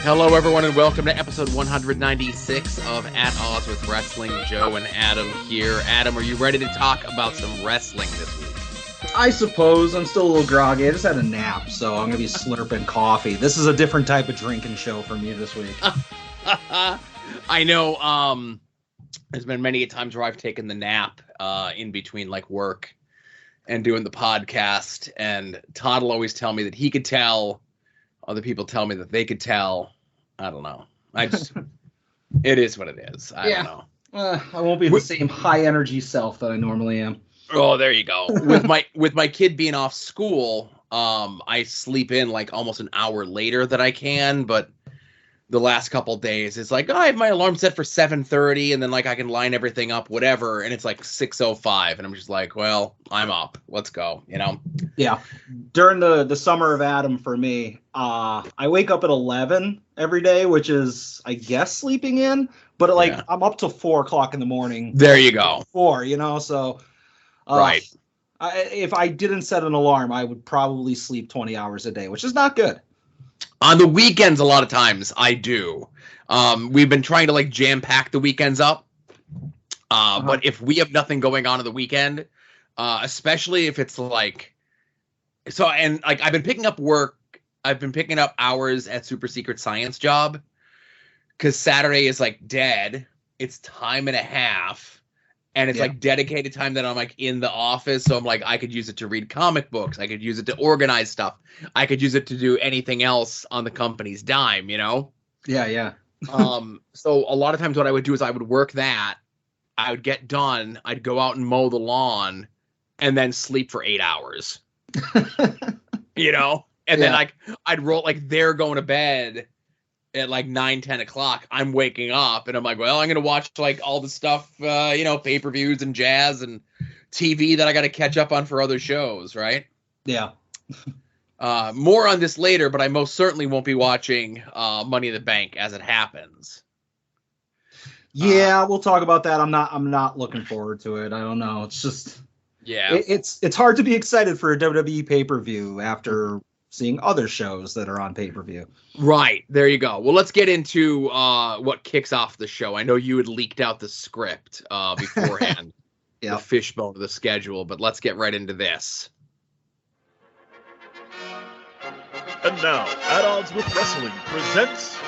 Hello, everyone, and welcome to episode 196 of At Odds with Wrestling. Joe and Adam here. Adam, are you ready to talk about some wrestling this week? I suppose. I'm still a little groggy. I just had a nap, so I'm going to be slurping coffee. This is a different type of drinking show for me this week. I know, there's been many times where I've taken the nap in between, like, work and doing the podcast, and Todd will always tell me that he could tell. Other people tell me that they could tell. I don't know. It is what it is. I don't know. I won't be the same high energy self that I normally am. Oh, there you go. With my kid being off school, I sleep in like almost an hour later than I can, but the last couple days it's like, I have my alarm set for 7:30 and then like I can line everything up, whatever, and it's like 6:05 and I'm just like, well, I'm up. Let's go, you know? Yeah. During the summer of Adam for me, I wake up at 11 every day, which is, I guess, sleeping in, but I'm up till 4 o'clock in the morning. There you go. 4, you know, so right. If I didn't set an alarm, I would probably sleep 20 hours a day, which is not good. On the weekends, a lot of times I do. We've been trying to like jam pack the weekends up. But if we have nothing going on the weekend, especially if it's like, and like I've been picking up work. I've been picking up hours at Super Secret Science job because Saturday is like dead. It's time and a half. And it's like dedicated time that I'm like in the office. So I'm like, I could use it to read comic books. I could use it to organize stuff. I could use it to do anything else on the company's dime, you know? Yeah. So a lot of times what I would do is I would work that. I would get done. I'd go out and mow the lawn and then sleep for 8 hours, you know? And then like I'd roll, like they're going to bed at like 9-10 o'clock. I'm waking up and I'm like, well, I'm gonna watch like all the stuff, pay-per-views and jazz and TV that I got to catch up on for other shows, right? Yeah. More on this later, but I most certainly won't be watching Money in the Bank as it happens. Yeah, we'll talk about that. I'm not looking forward to it. I don't know. It's just it's hard to be excited for a WWE pay-per-view after seeing other shows that are on pay-per-view. Right. There you go. Well, let's get into what kicks off the show. I know you had leaked out the script beforehand, the fishbone of the schedule, but let's get right into this. And now, At Odds with Wrestling presents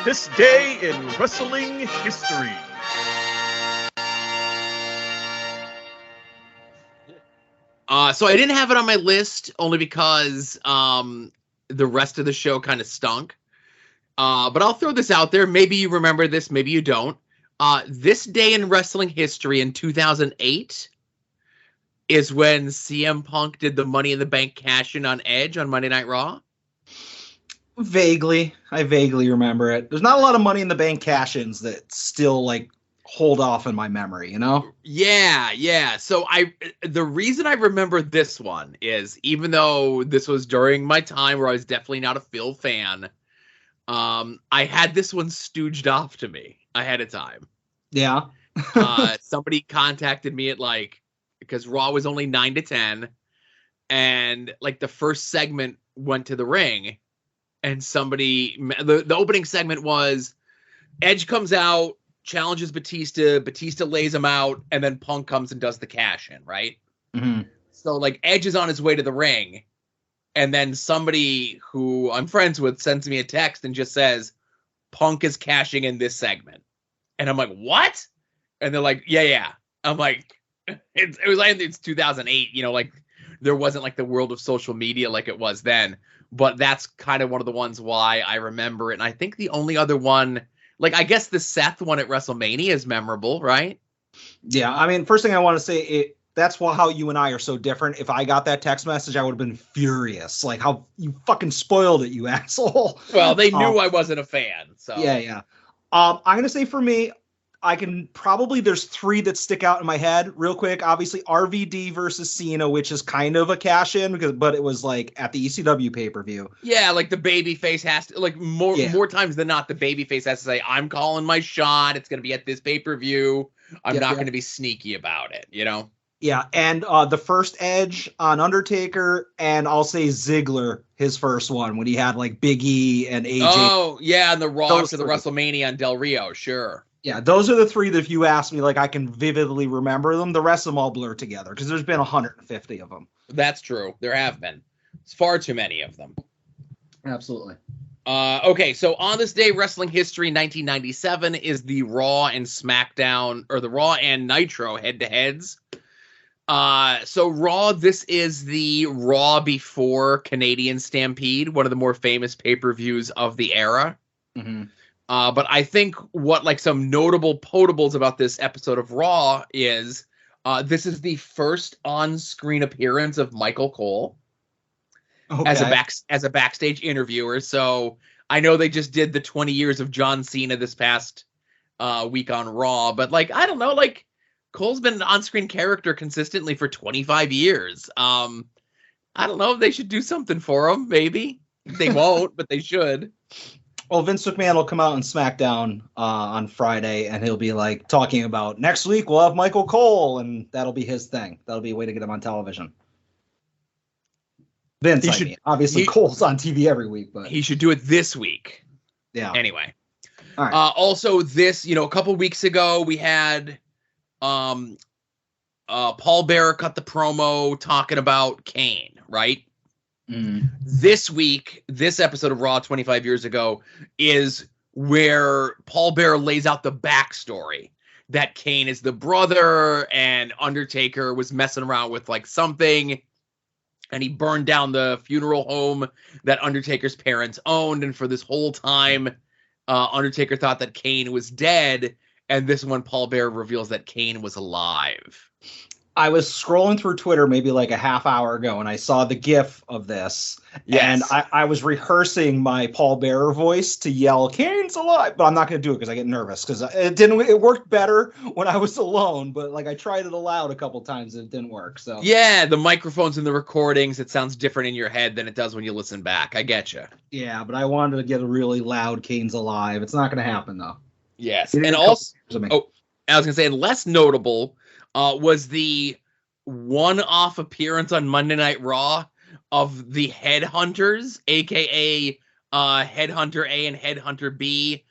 This Day in Wrestling History. So I didn't have it on my list only because the rest of the show kind of stunk. But I'll throw this out there. Maybe you remember this, maybe you don't. This day in wrestling history in 2008 is when CM Punk did the Money in the Bank cash-in on Edge on Monday Night Raw. Vaguely. I vaguely remember it. There's not a lot of Money in the Bank cash-ins that still like hold off in my memory, you know? Yeah. So the reason I remember this one is, even though this was during my time where I was definitely not a Phil fan, I had this one stooged off to me ahead of time. Yeah. Somebody contacted me at because Raw was only 9 to 10, and like the first segment went to the ring, and the opening segment was Edge comes out, challenges Batista lays him out, and then Punk comes and does the cash in, right? Mm-hmm. So like Edge is on his way to the ring, and then somebody who I'm friends with sends me a text and just says, Punk is cashing in this segment. And I'm like, what? And they're like, yeah. I'm like, it's 2008, you know, like there wasn't like the world of social media like it was then, but that's kind of one of the ones why I remember it. And I think the only other one, like, I guess the Seth one at WrestleMania is memorable, right? Yeah, I mean, first thing I want to say, that's how you and I are so different. If I got that text message, I would have been furious. Like, how you fucking spoiled it, you asshole. Well, they knew I wasn't a fan, so. Yeah. I'm going to say for me, there's 3 that stick out in my head real quick. Obviously, RVD versus Cena, which is kind of a cash in, but it was like at the ECW pay-per-view. Yeah, like the babyface has to, like more times than not, the babyface has to say, I'm calling my shot. It's going to be at this pay-per-view. I'm not going to be sneaky about it, you know? Yeah, and the first Edge on Undertaker, and I'll say Ziggler, his first one, when he had like Big E and AJ. Oh, yeah, and the Raw after the WrestleMania on Del Rio, sure. Yeah, those are the three that if you ask me, like I can vividly remember them. The rest of them all blur together because there's been 150 of them. That's true. There have been. It's far too many of them. Absolutely. Okay, so on this day, wrestling history, 1997 is the Raw and SmackDown, or the Raw and Nitro head-to-heads. So Raw, this is the Raw before Canadian Stampede, one of the more famous pay-per-views of the era. Mm-hmm. But I think what like some notable potables about this episode of Raw is this is the first on-screen appearance of Michael Cole as a backstage interviewer. So I know they just did the 20 years of John Cena this past week on Raw, but like I don't know, like Cole's been an on-screen character consistently for 25 years. I don't know if they should do something for him. Maybe they won't, but they should. Well, Vince McMahon will come out on SmackDown on Friday, and he'll be like talking about next week we'll have Michael Cole, and that'll be his thing. That'll be a way to get him on television. Vince, obviously Cole's on TV every week, but he should do it this week. Yeah. Anyway, all right. Also, this a couple weeks ago we had Paul Bearer cut the promo talking about Kane, right? Mm. This week, this episode of Raw 25 years ago is where Paul Bearer lays out the backstory that Kane is the brother and Undertaker was messing around with like something and he burned down the funeral home that Undertaker's parents owned. And for this whole time, Undertaker thought that Kane was dead. And this one, Paul Bearer reveals that Kane was alive. I was scrolling through Twitter maybe like a half hour ago, and I saw the GIF of this. Yes. And I was rehearsing my Paul Bearer voice to yell, "Kane's alive!" But I'm not going to do it because I get nervous. Because it worked better when I was alone. But like I tried it aloud a couple times, and it didn't work. So yeah, the microphones in the recordings, it sounds different in your head than it does when you listen back. I get you. Yeah, but I wanted to get a really loud "Kane's alive." It's not going to happen though. Yes, and also, I was going to say, less notable. Was the one-off appearance on Monday Night Raw of the Headhunters, a.k.a. Headhunter A and Headhunter B,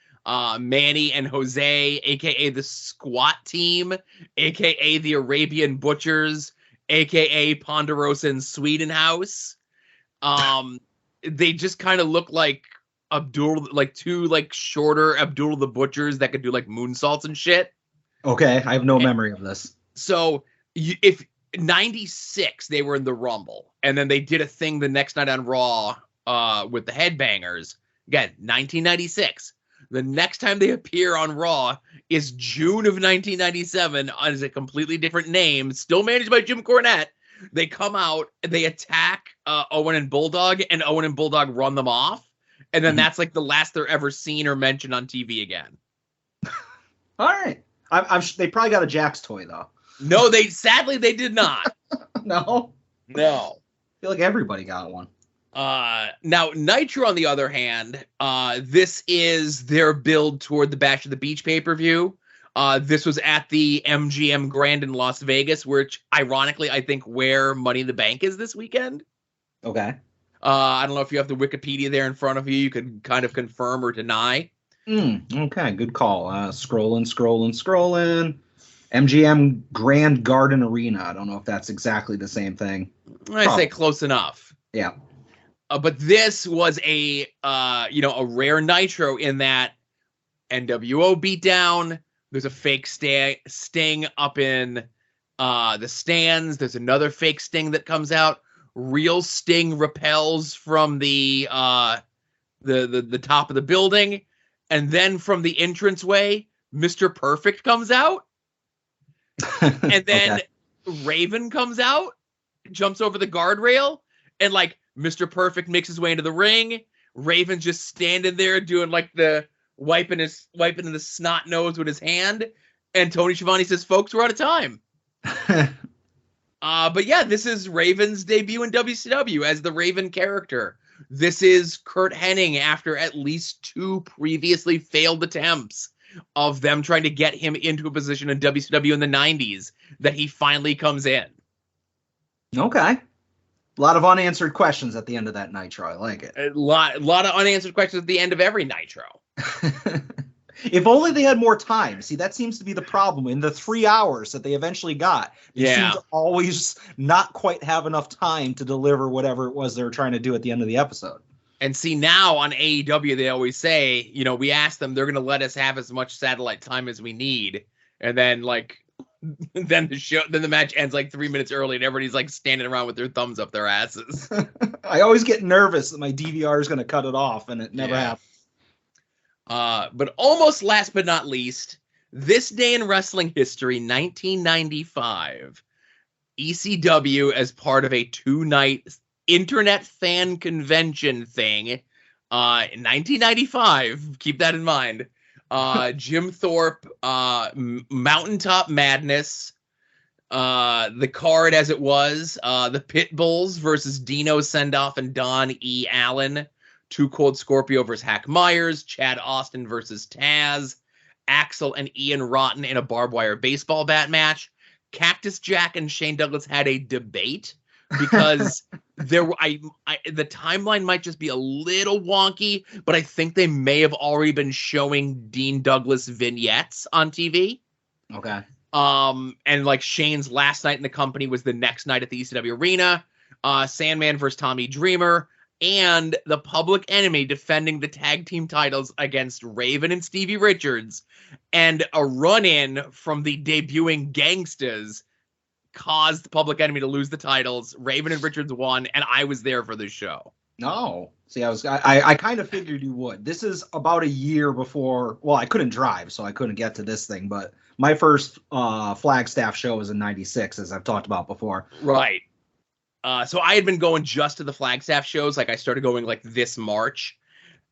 Manny and Jose, a.k.a. the Squat Team, a.k.a. the Arabian Butchers, a.k.a. Ponderosa and Swedenhouse. They just kind of look like two shorter Abdul the Butchers that could do like moonsaults and shit. Okay, I have no memory of this. So if 96, they were in the Rumble, and then they did a thing the next night on Raw with the Headbangers. Again, 1996. The next time they appear on Raw is June of 1997 as a completely different name, still managed by Jim Cornette. They come out, they attack Owen and Bulldog, and Owen and Bulldog run them off. And then that's like the last they're ever seen or mentioned on TV again. All right. They probably got a Jax toy, though. No, sadly they did not. No? No. I feel like everybody got one. Now, Nitro, on the other hand, this is their build toward the Bash of the Beach pay-per-view. This was at the MGM Grand in Las Vegas, which, ironically, I think where Money in the Bank is this weekend. Okay. I don't know if you have the Wikipedia there in front of you. You could kind of confirm or deny. Okay, good call. Scrolling. MGM Grand Garden Arena. I don't know if that's exactly the same thing. I say close enough. Yeah. But this was a rare Nitro in that NWO beatdown. There's a fake Sting up in the stands. There's another fake Sting that comes out. Real Sting repels from the top of the building. And then from the entranceway, Mr. Perfect comes out. And then Raven comes out, jumps over the guardrail, and like Mr. Perfect makes his way into the ring. Raven's just standing there doing like the wiping the snot nose with his hand. And Tony Schiavone says, "Folks, we're out of time." But yeah, this is Raven's debut in WCW as the Raven character. This is Kurt Hennig after at least 2 previously failed attempts of them trying to get him into a position in WCW in the 90s that he finally comes in. Okay. A lot of unanswered questions at the end of that Nitro. I like it. A lot of unanswered questions at the end of every Nitro. If only they had more time. See, that seems to be the problem. In the 3 hours that they eventually got, they seem to always not quite have enough time to deliver whatever it was they were trying to do at the end of the episode. And see, now on AEW, they always say, you know, we ask them, they're going to let us have as much satellite time as we need. And then, like, then the match ends like 3 minutes early and everybody's like standing around with their thumbs up their asses. I always get nervous that my DVR is going to cut it off, and it never happens. But almost last but not least, this day in wrestling history, 1995, ECW, as part of a 2-night internet fan convention thing, in 1995, keep that in mind, Jim Thorpe, Mountaintop Madness, the card as it was, the Pitbulls versus Dino Sendoff and Don E. Allen, Too Cold Scorpio versus Hack Myers, Chad Austin versus Taz, Axel and Ian Rotten in a barbed wire baseball bat match. Cactus Jack and Shane Douglas had a debate because the timeline might just be a little wonky, but I think they may have already been showing Dean Douglas vignettes on TV. Okay. And like Shane's last night in the company was the next night at the ECW Arena. Sandman versus Tommy Dreamer, and the Public Enemy defending the tag team titles against Raven and Stevie Richards, and a run-in from the debuting Gangstas caused the Public Enemy to lose the titles. Raven and Richards won, and I was there for the show. No. See, I kind of figured you would. This is about a year before, well, I couldn't drive, so I couldn't get to this thing, but my first Flagstaff show was in 96, as I've talked about before. Right. So I had been going just to the Flagstaff shows. Like I started going like this March.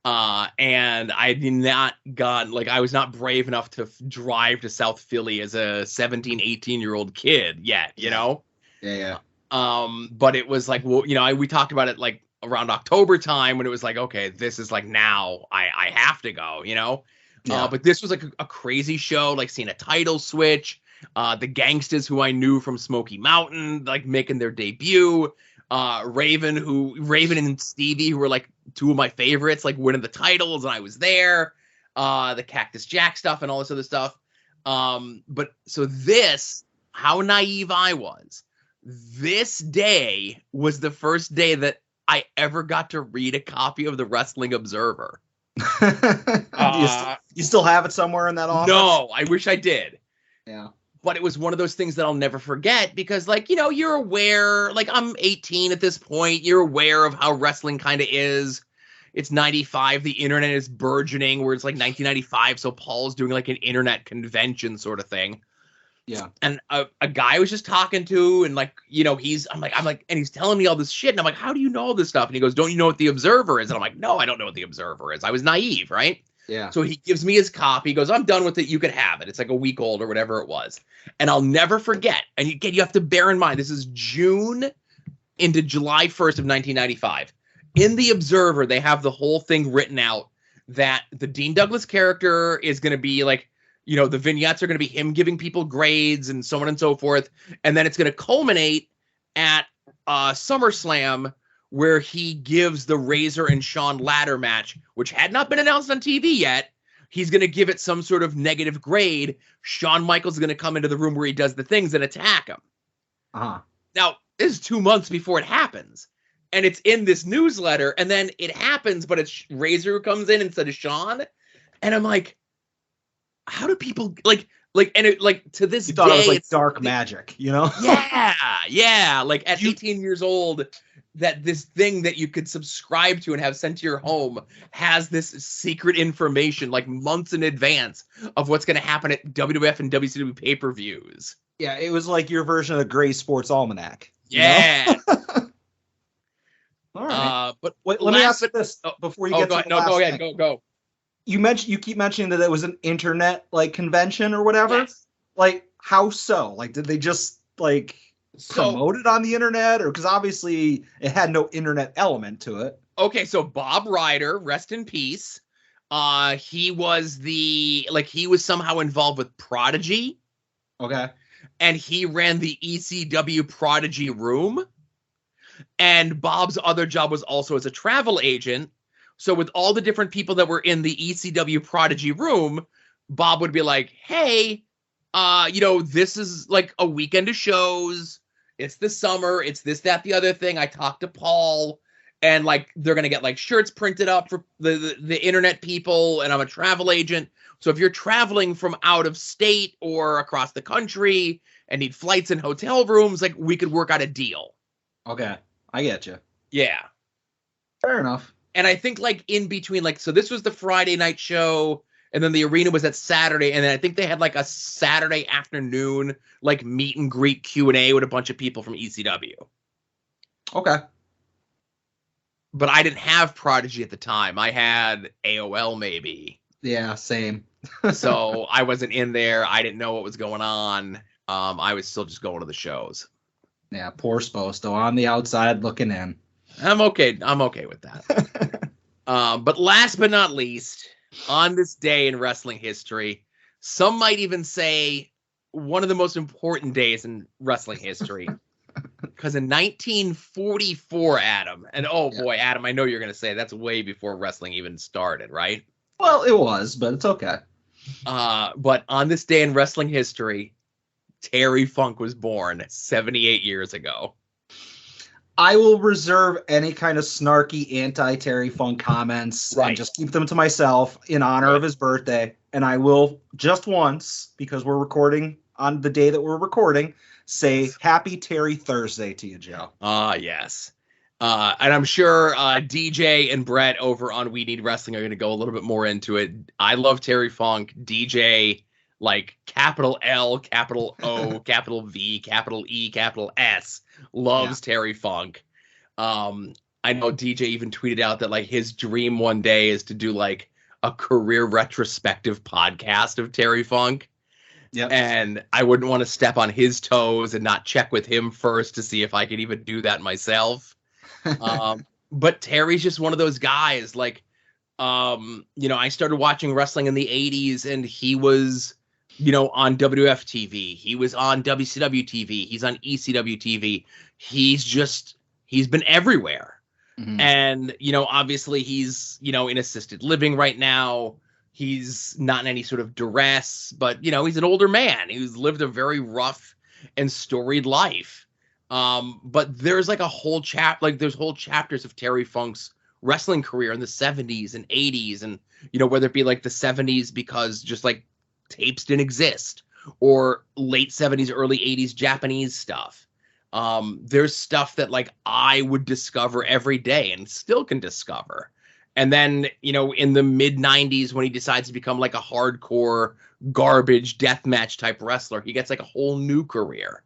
And I had not gone, like I was not brave enough to drive to South Philly as a 17, 18-year-old kid yet, you know? Yeah. But it was like, well, you know, we talked about it like around October time when it was like, okay, this is like now I have to go, you know? Yeah. But this was like a crazy show, like seeing a title switch. The Gangstas who I knew from Smoky Mountain, like making their debut. Raven and Stevie, who were like two of my favorites, like winning the titles, and I was there. The Cactus Jack stuff and all this other stuff. But so this, how naive I was. This day was the first day that I ever got to read a copy of the Wrestling Observer. You still have it somewhere in that office? No, I wish I did. Yeah. But it was one of those things that I'll never forget because, like, you know, you're aware, like, I'm 18 at this point. You're aware of how wrestling kind of is. It's 95. The internet is burgeoning, where it's like 1995. So Paul's doing like an internet convention sort of thing. Yeah. And a guy I was just talking to, and like, you know, I'm like, and he's telling me all this shit. And I'm like, how do you know all this stuff? And he goes, don't you know what the Observer is? And I'm like, no, I don't know what the Observer is. I was naive, right? Yeah. So he gives me his copy. He goes, I'm done with it. You could have it. It's like a week old or whatever it was. And I'll never forget. And you have to bear in mind, this is June into July 1st of 1995. In the Observer, they have the whole thing written out that the Dean Douglas character is going to be like, you know, the vignettes are going to be him giving people grades and so on and so forth. And then it's going to culminate at SummerSlam, where he gives the Razor and Sean ladder match, which had not been announced on TV yet. He's going to give it some sort of negative grade. Shawn Michaels is going to come into the room where he does the things and attack him. Uh-huh. Now, this is 2 months before it happens. And it's in this newsletter, and then it happens, but it's Razor who comes in instead of Shawn. And I'm like, how do people, and it, like, to this day... You thought it was like dark magic, you know? Yeah. Like, at 18 years old... that this thing that you could subscribe to and have sent to your home has this secret information like months in advance of what's going to happen at WWF and WCW pay-per-views. Yeah, it was like your version of the Gray Sports Almanac. Yeah. All right. But wait, let me ask you this before you get to the last go ahead. thing. Go. You keep mentioning that it was an internet like convention or whatever. Yes. Like, how so? Like, did they just like promote it on the internet, or because obviously it had no internet element to it? Okay, so Bob Ryder, rest in peace, He was he was somehow involved with Prodigy. Okay. And he ran the ECW Prodigy room. And Bob's other job was also as a travel agent. So with all the different people that were in the ECW Prodigy room, Bob would be like, hey, this is like a weekend of shows. It's the summer. It's this, that, the other thing. I talked to Paul. And like they're gonna get like shirts printed up for the internet people, and I'm a travel agent. So if you're traveling from out of state or across the country and need flights and hotel rooms, like we could work out a deal. Okay, I get you. Yeah, fair enough. And I think like in between, like so this was the Friday night show, and then the arena was that Saturday, and then I think they had like a Saturday afternoon like meet and greet Q&A with a bunch of people from ECW. Okay. But I didn't have Prodigy at the time. I had AOL maybe. Yeah, same. So I wasn't in there. I didn't know what was going on. I was still just going to the shows. Yeah, poor Sposto on the outside looking in. I'm okay. I'm okay with that. But last but not least, on this day in wrestling history, some might even say one of the most important days in wrestling history. Because in 1944, Adam, and boy, Adam, I know you're going to say that's way before wrestling even started, right? Well, it was, but it's okay. But on this day in wrestling history, Terry Funk was born 78 years ago. I will reserve any kind of snarky anti-Terry Funk comments and just keep them to myself in honor of his birthday. And I will just once, because we're recording on the day that we're recording, say Happy Terry Thursday to you, Joe. Yes. And I'm sure DJ and Brett over on We Need Wrestling are going to go a little bit more into it. I love Terry Funk. DJ, like capital L, capital O, capital V, capital E, capital S, loves Terry Funk. I know DJ even tweeted out that like his dream one day is to do like a career retrospective podcast of Terry Funk. Yep. And I wouldn't want to step on his toes and not check with him first to see if I could even do that myself. But Terry's just one of those guys. Like, I started watching wrestling in the 80s, and he was, on WF TV. He was on WCW TV. He's on ECW TV. He's been everywhere. Mm-hmm. And, obviously he's, in assisted living right now. He's not in any sort of duress, but, he's an older man who's lived a very rough and storied life. But there's like a whole there's whole chapters of Terry Funk's wrestling career in the 70s and 80s. And, whether it be like the 70s because just like tapes didn't exist, or late 70s, early 80s Japanese stuff. There's stuff that like I would discover every day and still can discover. And then, in the mid 90s, when he decides to become like a hardcore garbage deathmatch type wrestler, he gets like a whole new career.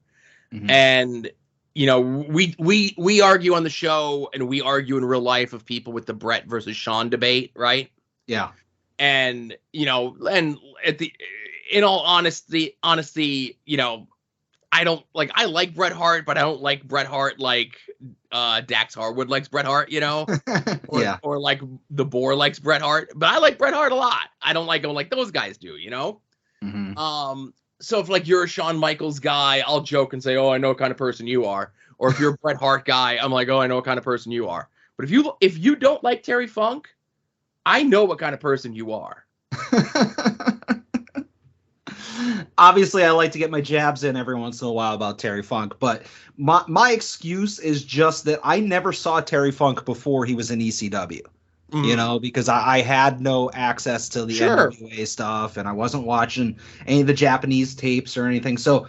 Mm-hmm. And, we argue on the show, and we argue in real life of people with the Brett versus Sean debate, right? Yeah. And, and in all honesty, I don't like, I like Bret Hart, but I don't like Bret Hart like Dax Harwood likes Bret Hart, or like the Boar likes Bret Hart, but I like Bret Hart a lot. I don't like him like those guys do, Mm-hmm. So if like you're a Shawn Michaels guy, I'll joke and say, oh, I know what kind of person you are. Or if you're a Bret Hart guy, I'm like, oh, I know what kind of person you are. But if you don't like Terry Funk, I know what kind of person you are. Obviously, I like to get my jabs in every once in a while about Terry Funk, but my excuse is just that I never saw Terry Funk before he was in ECW, because I had no access to the NWA stuff, and I wasn't watching any of the Japanese tapes or anything. So,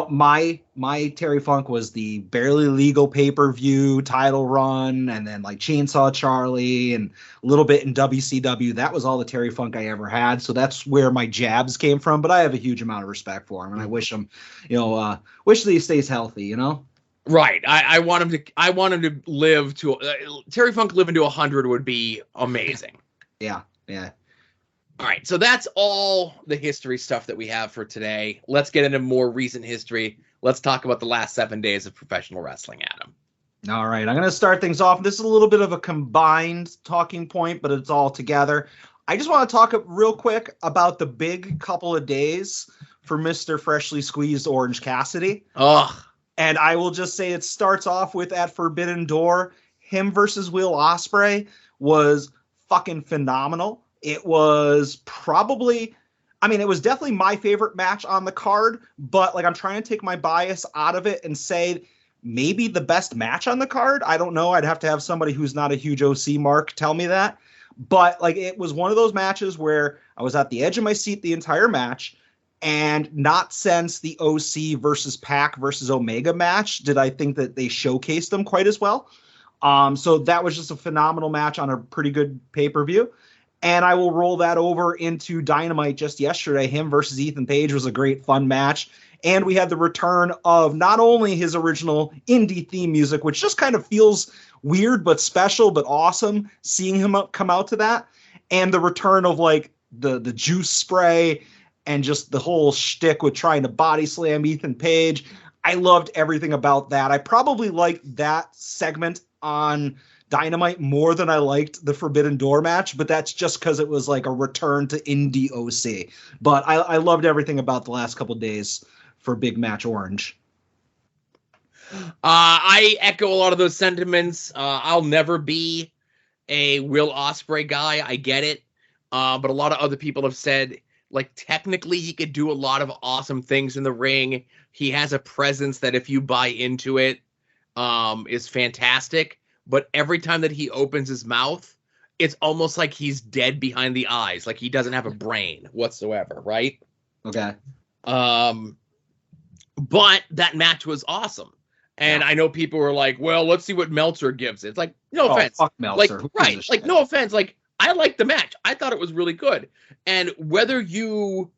my Terry Funk was the Barely Legal pay-per-view title run, and then like Chainsaw Charlie and a little bit in WCW. That was all the Terry Funk I ever had. So that's where my jabs came from. But I have a huge amount of respect for him, and I wish him, wish that he stays healthy, Right. I want him to live to Terry Funk living to 100 would be amazing. Yeah. Yeah. All right, so that's all the history stuff that we have for today. Let's get into more recent history. Let's talk about the last 7 days of professional wrestling, Adam. All right, I'm going to start things off. This is a little bit of a combined talking point, but it's all together. I just want to talk real quick about the big couple of days for Mr. Freshly Squeezed Orange Cassidy. Ugh. And I will just say it starts off with at Forbidden Door. Him versus Will Ospreay was fucking phenomenal. It was probably, I mean, it was definitely my favorite match on the card, but like I'm trying to take my bias out of it and say maybe the best match on the card. I don't know. I'd have to have somebody who's not a huge OC mark tell me that. But like it was one of those matches where I was at the edge of my seat the entire match, and not since the OC versus Pac versus Omega match did I think that they showcased them quite as well. So that was just a phenomenal match on a pretty good pay-per-view. And I will roll that over into Dynamite just yesterday. Him versus Ethan Page was a great, fun match. And we had the return of not only his original indie theme music, which just kind of feels weird but special but awesome, seeing him come out to that, and the return of like the juice spray and just the whole shtick with trying to body slam Ethan Page. I loved everything about that. I probably liked that segment on Dynamite more than I liked the Forbidden Door match, but that's just because it was like a return to indie OC. But I loved everything about the last couple of days for Big Match Orange. I echo a lot of those sentiments. I'll never be a Will Ospreay guy. I get it. But a lot of other people have said, like, technically he could do a lot of awesome things in the ring. He has a presence that if you buy into it, is fantastic. But every time that he opens his mouth, it's almost like he's dead behind the eyes. Like he doesn't have a brain whatsoever, right? Okay. But that match was awesome. And I know people were like, well, let's see what Meltzer gives. It's like, no offense. Fuck Meltzer. Like, right. Like, no offense. Like, I liked the match. I thought it was really good. And whether you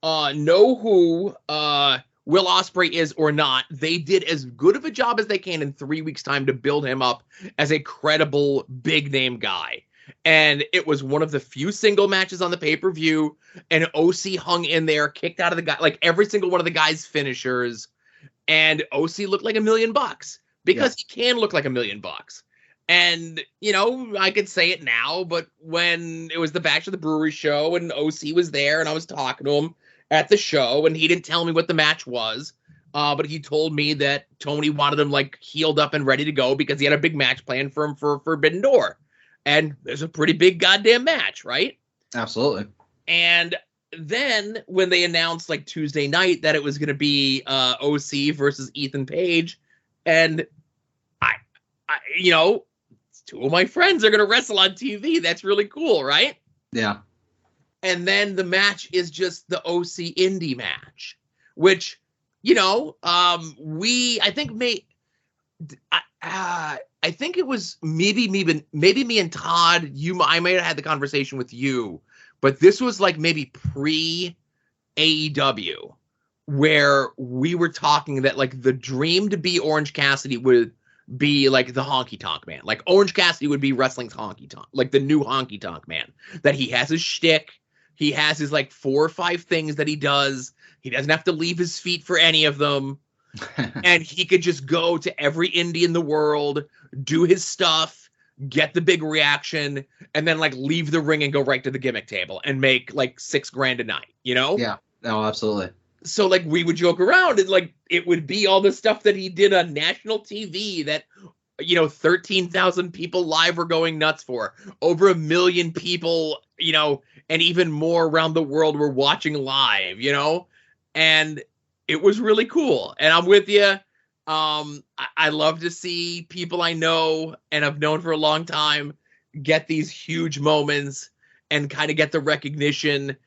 know who Will Ospreay is or not, they did as good of a job as they can in 3 weeks' time to build him up as a credible, big-name guy. And it was one of the few single matches on the pay-per-view, and OC hung in there, kicked out of the guy, like every single one of the guy's finishers, and OC looked like $1 million because he can look like $1 million. And, you know, I could say it now, but when it was the Bash of the Brewery show and OC was there and I was talking to him at the show and he didn't tell me what the match was, but he told me that Tony wanted him like healed up and ready to go because he had a big match planned for him for Forbidden Door. And there's a pretty big goddamn match, right? Absolutely. And then when they announced like Tuesday night that it was going to be OC versus Ethan Page, and I, you know, two of my friends are going to wrestle on TV. That's really cool, right? Yeah. And then the match is just the OC indie match, which, you know, I think it was maybe me and Todd, I may have had the conversation with you, but this was like maybe pre AEW where we were talking that like the dream to be Orange Cassidy would be like the Honky Tonk Man. Like Orange Cassidy would be wrestling's Honky Tonk, like the new Honky Tonk Man, that he has his shtick. He has his like 4 or 5 things that he does. He doesn't have to leave his feet for any of them. And he could just go to every indie in the world, do his stuff, get the big reaction, and then like leave the ring and go right to the gimmick table and make like $6,000 a night, you know? Yeah. No, absolutely. So like we would joke around and like it would be all the stuff that he did on national TV that, you know, 13,000 people live were going nuts for. Over 1 million people, you know, and even more around the world were watching live, you know? And it was really cool. And I'm with you. I love to see people I know and have known for a long time get these huge moments and kind of get the recognition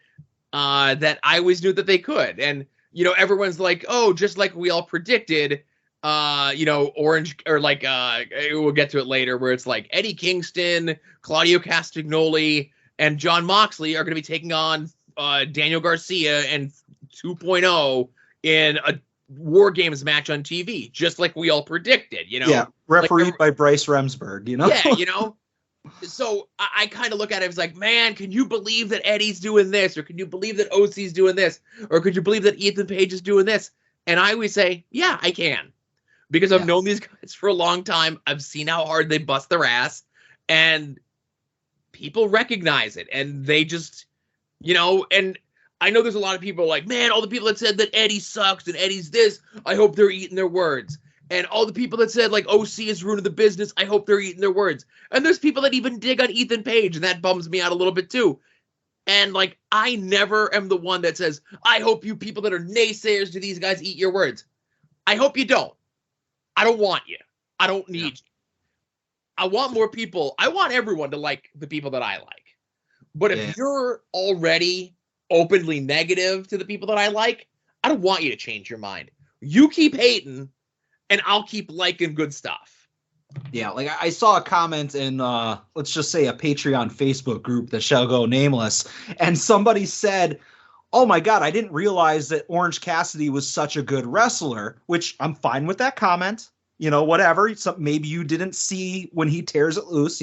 that I always knew that they could. And, you know, everyone's like, oh, just like we all predicted, you know, Orange, or like, we'll get to it later, where it's like Eddie Kingston, Claudio Castagnoli, and John Moxley are going to be taking on Daniel Garcia and 2.0 in a War Games match on TV, just like we all predicted, you know? Yeah, refereed by Bryce Remsburg, you know? Yeah, you know? So I kind of look at it as like, man, can you believe that Eddie's doing this? Or can you believe that OC's doing this? Or could you believe that Ethan Page is doing this? And I always say, yeah, I can. Because I've known these guys for a long time. I've seen how hard they bust their ass. And people recognize it, and they just, and I know there's a lot of people like, man, all the people that said that Eddie sucks and Eddie's this, I hope they're eating their words. And all the people that said, like, OC is ruining the business, I hope they're eating their words. And there's people that even dig on Ethan Page, and that bums me out a little bit too. And, like, I never am the one that says, I hope you people that are naysayers to these guys eat your words. I hope you don't. I don't want you. I don't need you. I want more people. I want everyone to like the people that I like. But if you're already openly negative to the people that I like, I don't want you to change your mind. You keep hating, and I'll keep liking good stuff. Yeah, like I saw a comment in, let's just say a Patreon Facebook group that shall go nameless, and somebody said, oh my God, I didn't realize that Orange Cassidy was such a good wrestler, which I'm fine with that comment. Whatever. So maybe you didn't see when he tears it loose,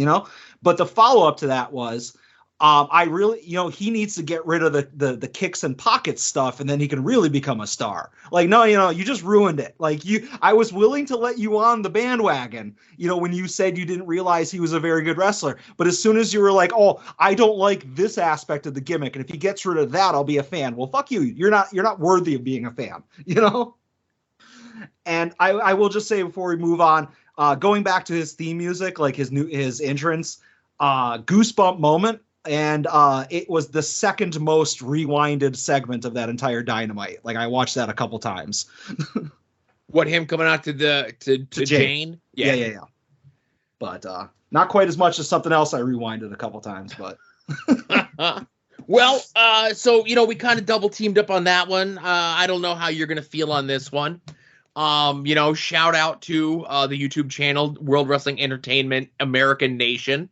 But the follow-up to that was, I really, he needs to get rid of the kicks and pockets stuff, and then he can really become a star. Like, no, you just ruined it. Like, I was willing to let you on the bandwagon, when you said you didn't realize he was a very good wrestler. But as soon as you were like, oh, I don't like this aspect of the gimmick, and if he gets rid of that, I'll be a fan. Well, fuck you. You're not worthy of being a fan, And I will just say before we move on, going back to his theme music, like his entrance, goosebump moment. And it was the second most rewinded segment of that entire Dynamite. Like, I watched that a couple times. What, him coming out to Jane? Yeah. But not quite as much as something else I rewinded a couple times. But well, so we kind of double teamed up on that one. I don't know how you're gonna feel on this one. Shout out to the YouTube channel World Wrestling Entertainment American Nation.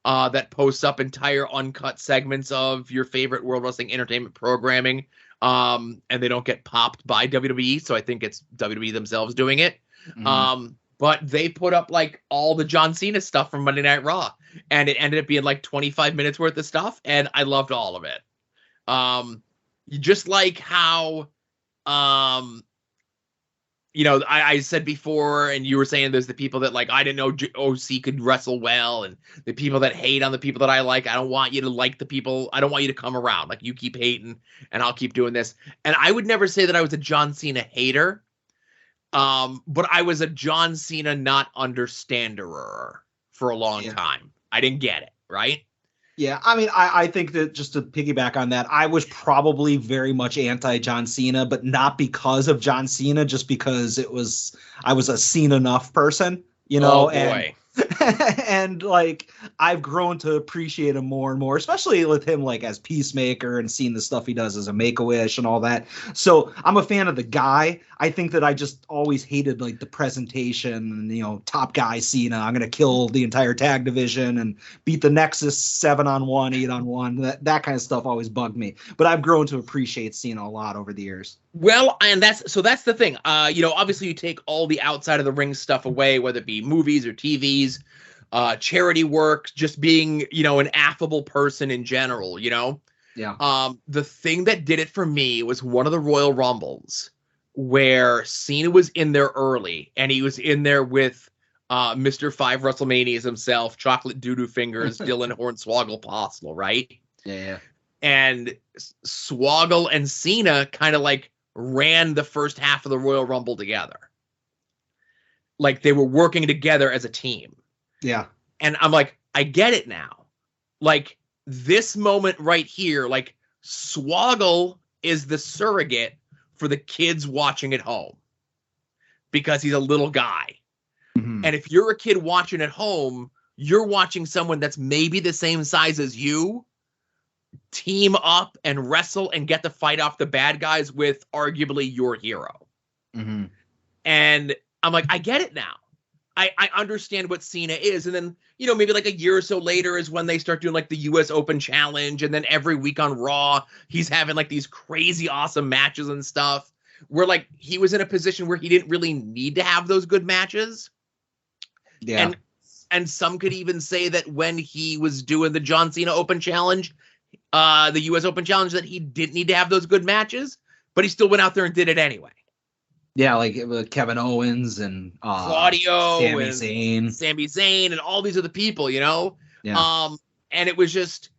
That posts up entire uncut segments of your favorite World Wrestling Entertainment programming, and they don't get popped by WWE, so I think it's WWE themselves doing it. Mm-hmm. But they put up, like, all the John Cena stuff from Monday Night Raw, and it ended up being, like, 25 minutes worth of stuff, and I loved all of it. Just like how... I said before, and you were saying there's the people that, like, I didn't know OC could wrestle well, and the people that hate on the people that I like. I don't want you to like the people. I don't want you to come around. Like, you keep hating, and I'll keep doing this. And I would never say that I was a John Cena hater, but I was a John Cena not understanderer for a long time. I didn't get it, right? Yeah, I mean, I think that, just to piggyback on that, I was probably very much anti-John Cena, but not because of John Cena, just because I was a Cena Nuff person, Oh, boy. And like, I've grown to appreciate him more and more, especially with him like as Peacemaker and seeing the stuff he does as a Make-A-Wish and all that. So I'm a fan of the guy. I think that I just always hated like the presentation and, top guy Cena. I'm going to kill the entire tag division and beat the Nexus 7-on-1, 8-on-1. That kind of stuff always bugged me. But I've grown to appreciate Cena a lot over the years. Well, and that's the thing. Obviously you take all the outside of the ring stuff away, whether it be movies or TVs, charity work, just being, an affable person in general, Yeah. The thing that did it for me was one of the Royal Rumbles where Cena was in there early, and he was in there with Mr. 5 WrestleManias himself, Chocolate Doodoo Fingers, Dylan Hornswoggle Possible, right? Yeah. And Swoggle and Cena kind of like ran the first half of the Royal Rumble together. Like, they were working together as a team. Yeah. And I'm like, I get it now. Like, this moment right here, like, Swoggle is the surrogate for the kids watching at home because he's a little guy. Mm-hmm. And if you're a kid watching at home, you're watching someone that's maybe the same size as you team up and wrestle and get to fight off the bad guys with arguably your hero. Mm-hmm. And I'm like, I get it now. I understand what Cena is. And then, maybe like a year or so later is when they start doing like the US Open Challenge. And then every week on Raw, he's having like these crazy awesome matches and stuff where like he was in a position where he didn't really need to have those good matches. Yeah. And some could even say that when he was doing the John Cena Open Challenge, the US Open Challenge, that he didn't need to have those good matches, but he still went out there and did it anyway. Yeah, like with Kevin Owens and Claudio, Sami Zayn, and all these other people, Yeah. and it was just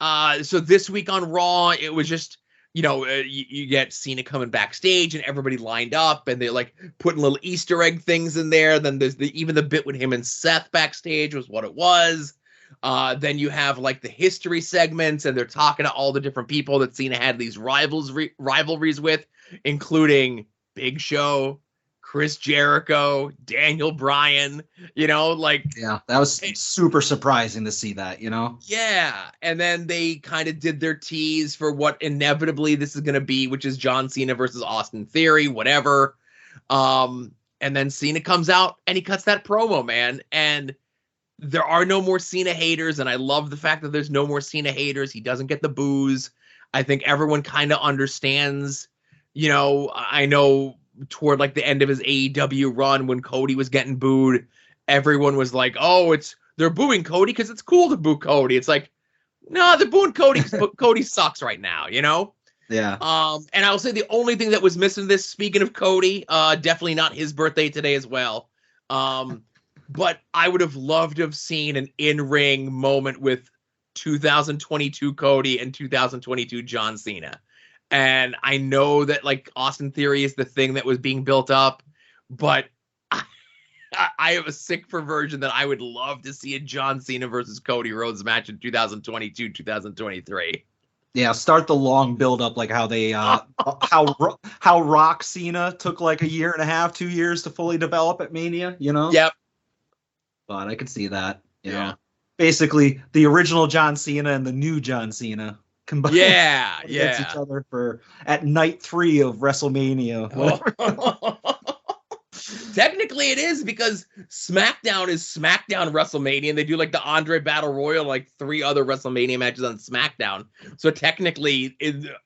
so this week on Raw, it was just, you get Cena coming backstage and everybody lined up and they're like putting little Easter egg things in there. Then there's even the bit with him and Seth backstage was what it was. Then you have like the history segments and they're talking to all the different people that Cena had these rivalries with, including Big Show, Chris Jericho, Daniel Bryan, Yeah, that was super surprising to see that, Yeah, and then they kind of did their tease for what inevitably this is going to be, which is John Cena versus Austin Theory, whatever. And then Cena comes out and he cuts that promo, man, and there are no more Cena haters, and I love the fact that there's no more Cena haters. He doesn't get the boos. I think everyone kind of understands, I know toward like the end of his AEW run when Cody was getting booed, everyone was like, oh, they're booing Cody because it's cool to boo Cody. It's like, no, they're booing Cody because Cody sucks right now, Yeah. And I'll say the only thing that was missing this, speaking of Cody, definitely not his birthday today as well. But I would have loved to have seen an in-ring moment with 2022 Cody and 2022 John Cena. And I know that like Austin Theory is the thing that was being built up, but I have a sick perversion that I would love to see a John Cena versus Cody Rhodes match in 2022, 2023. Yeah, start the long build up like how they how Rock Cena took like a year and a half, 2 years to fully develop at Mania, Yep. But I could see that, Yeah. Basically the original John Cena and the new John Cena combined against each other at night 3 of WrestleMania. Technically it is, because SmackDown is SmackDown WrestleMania, and they do like the Andre Battle Royal, like 3 other WrestleMania matches on SmackDown. So technically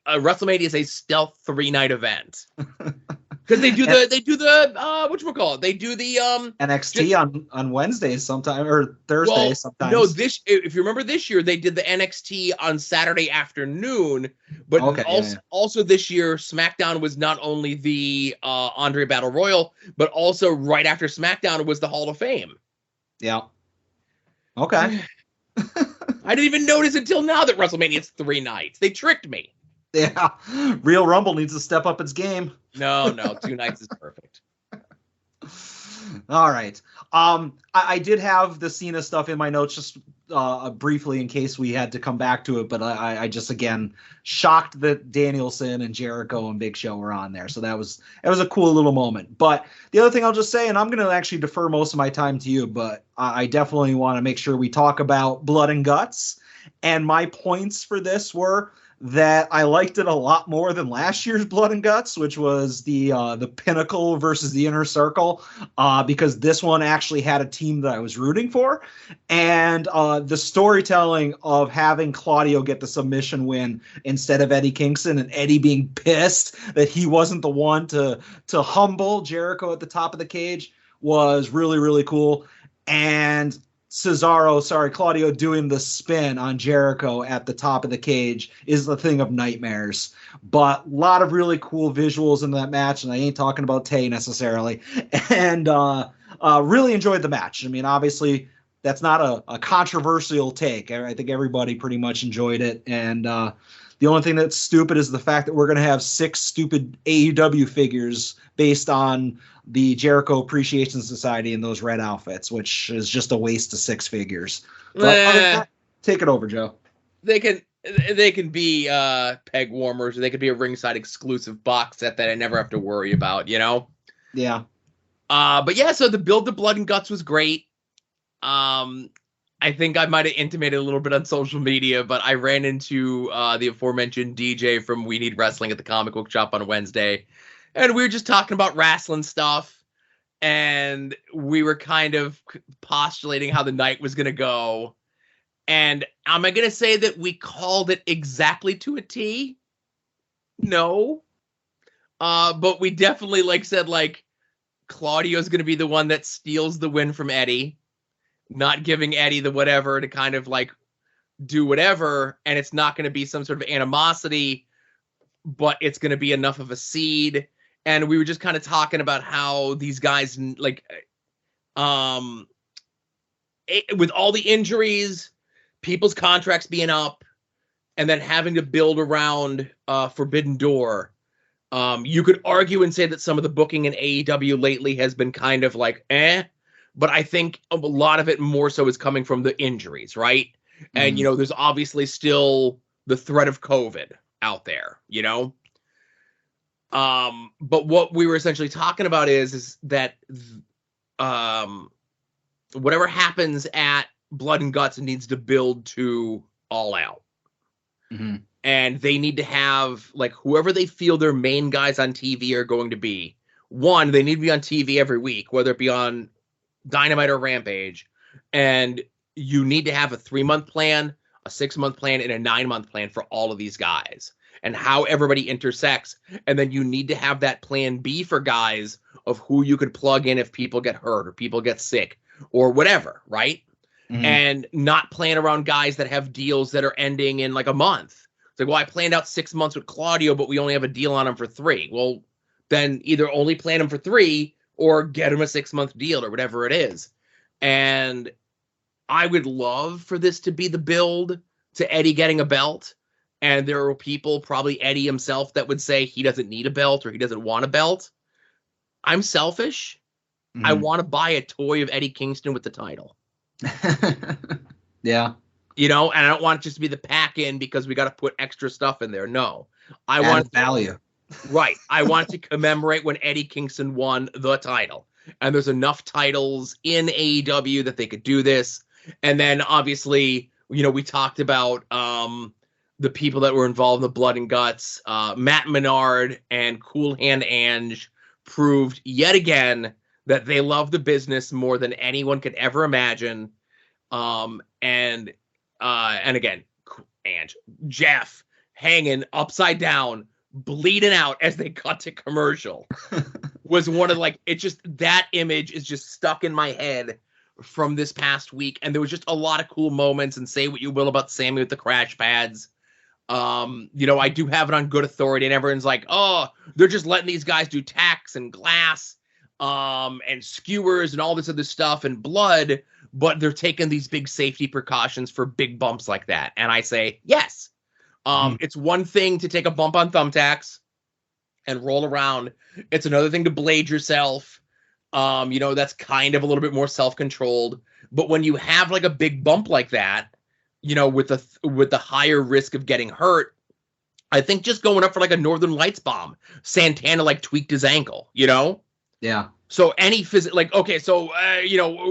WrestleMania is a stealth 3-night event. Because they do the whatchamacallit? They do the NXT on Wednesdays sometime, or Thursdays sometimes. No, if you remember this year, they did the NXT on Saturday afternoon, but also this year SmackDown was not only the Andre Battle Royal, but also right after SmackDown was the Hall of Fame. Yeah. Okay. I didn't even notice until now that WrestleMania is 3 nights. They tricked me. Yeah, Real Rumble needs to step up its game. No, 2 nights is perfect. All right. I did have the Cena stuff in my notes just briefly in case we had to come back to it, but I just, again, shocked that Danielson and Jericho and Big Show were on there. So that was a cool little moment. But the other thing I'll just say, and I'm going to actually defer most of my time to you, but I definitely want to make sure we talk about Blood and Guts. And my points for this were that I liked it a lot more than last year's Blood and Guts, which was the Pinnacle versus the Inner Circle, because this one actually had a team that I was rooting for. And the storytelling of having Claudio get the submission win instead of Eddie Kingston, and Eddie being pissed that he wasn't the one to humble Jericho at the top of the cage was really, really cool. And Claudio doing the spin on Jericho at the top of the cage is the thing of nightmares. But a lot of really cool visuals in that match, and I ain't talking about Tay necessarily. And really enjoyed the match. I mean, obviously, that's not a controversial take. I think everybody pretty much enjoyed it. And the only thing that's stupid is the fact that we're going to have 6 stupid AEW figures based on the Jericho Appreciation Society in those red outfits, which is just a waste of 6 figures. But take it over, Joe. They can be peg warmers, or they could be a ringside exclusive box set that I never have to worry about, Yeah. But yeah, so the build to Blood and Guts was great. I think I might have intimated a little bit on social media, but I ran into the aforementioned DJ from We Need Wrestling at the comic book shop on Wednesday. And we were just talking about wrestling stuff, and we were kind of postulating how the night was going to go. And am I going to say that we called it exactly to a T? No. But we definitely said Claudio's going to be the one that steals the win from Eddie, not giving Eddie the whatever to kind of do whatever. And it's not going to be some sort of animosity, but it's going to be enough of a seed. And we were just kind of talking about how these guys, with all the injuries, people's contracts being up and then having to build around Forbidden Door, you could argue and say that some of the booking in AEW lately has been kind of like, but I think a lot of it more so is coming from the injuries, right? And, there's obviously still the threat of COVID out there, But what we were essentially talking about is that whatever happens at Blood and Guts needs to build to All Out. Mm-hmm. And they need to have, like, whoever they feel their main guys on TV are going to be. One, they need to be on TV every week, whether it be on Dynamite or Rampage. And you need to have a 3-month plan, a 6-month plan, and a 9-month plan for all of these guys and how everybody intersects. And then you need to have that plan B for guys of who you could plug in if people get hurt or people get sick or whatever, right? Mm-hmm. And not plan around guys that have deals that are ending in like a month. It's like, well, I planned out 6 months with Claudio, but we only have a deal on him for 3. Well, then either only plan him for 3 or get him a 6-month deal or whatever it is. And I would love for this to be the build to Eddie getting a belt. And there are people, probably Eddie himself, that would say he doesn't need a belt or he doesn't want a belt. I'm selfish. Mm-hmm. I want to buy a toy of Eddie Kingston with the title. Yeah. And I don't want it just to be the pack in because we got to put extra stuff in there. No. I want value. Right. I want to commemorate when Eddie Kingston won the title. And there's enough titles in AEW that they could do this. And then obviously, we talked about the people that were involved in the Blood and Guts. Matt Menard and Cool Hand Ange proved yet again that they love the business more than anyone could ever imagine. And again, Ange, Jeff hanging upside down, bleeding out as they cut to commercial was one of that image is just stuck in my head from this past week. And there was just a lot of cool moments, and say what you will about Sammy with the crash pads. I do have it on good authority, and everyone's like, oh, they're just letting these guys do tacks and glass, and skewers and all this other stuff and blood, but they're taking these big safety precautions for big bumps like that. And I say, yes. It's one thing to take a bump on thumbtacks and roll around. It's another thing to blade yourself. That's kind of a little bit more self-controlled. But when you have like a big bump like that, with the higher risk of getting hurt, I think just going up for like a Northern Lights bomb, Santana like tweaked his ankle, Yeah. So any okay, so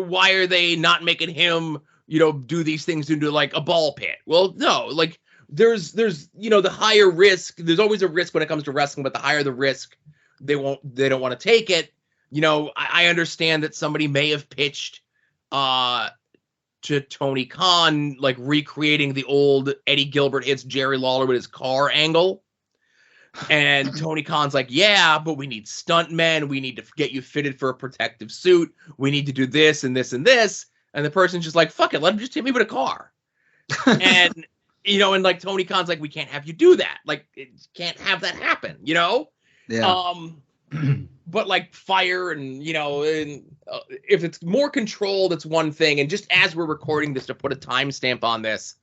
why are they not making him, do these things into like a ball pit? Well, no, like there's the higher risk. There's always a risk when it comes to wrestling, but the higher the risk, they don't want to take it. I understand that somebody may have pitched to Tony Khan, like recreating the old Eddie Gilbert hits Jerry Lawler with his car angle. And Tony Khan's like, yeah, but we need stuntmen. We need to get you fitted for a protective suit. We need to do this and this and this. And the person's just like, fuck it, let him just hit me with a car. And, and like Tony Khan's like, we can't have you do that. Like, it can't have that happen, Yeah. But like fire and, if it's more controlled, it's one thing. And just as we're recording this, to put a timestamp on this,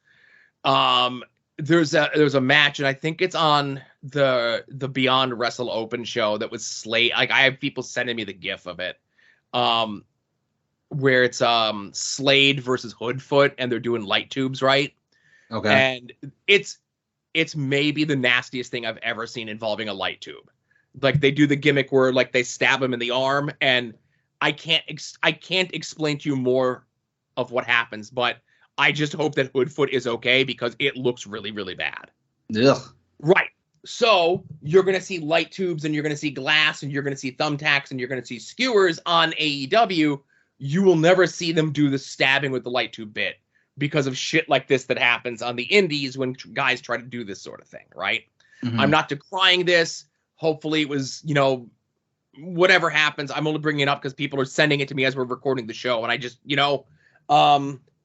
there's a match, and I think it's on the Beyond Wrestle Open show that was Slade. Like, I have people sending me the GIF of it, where it's Slade versus Hoodfoot, and they're doing light tubes, right? Okay. And it's maybe the nastiest thing I've ever seen involving a light tube. Like, they do the gimmick where like they stab him in the arm, and I can't explain to you more of what happens, but I just hope that Hoodfoot is okay because it looks really, really bad. Ugh. Right. So you're going to see light tubes, and you're going to see glass, and you're going to see thumbtacks, and you're going to see skewers on AEW. You will never see them do the stabbing with the light tube bit because of shit like this that happens on the indies when guys try to do this sort of thing, right? Mm-hmm. I'm not decrying this. Hopefully it was, whatever happens. I'm only bringing it up because people are sending it to me as we're recording the show, and I just,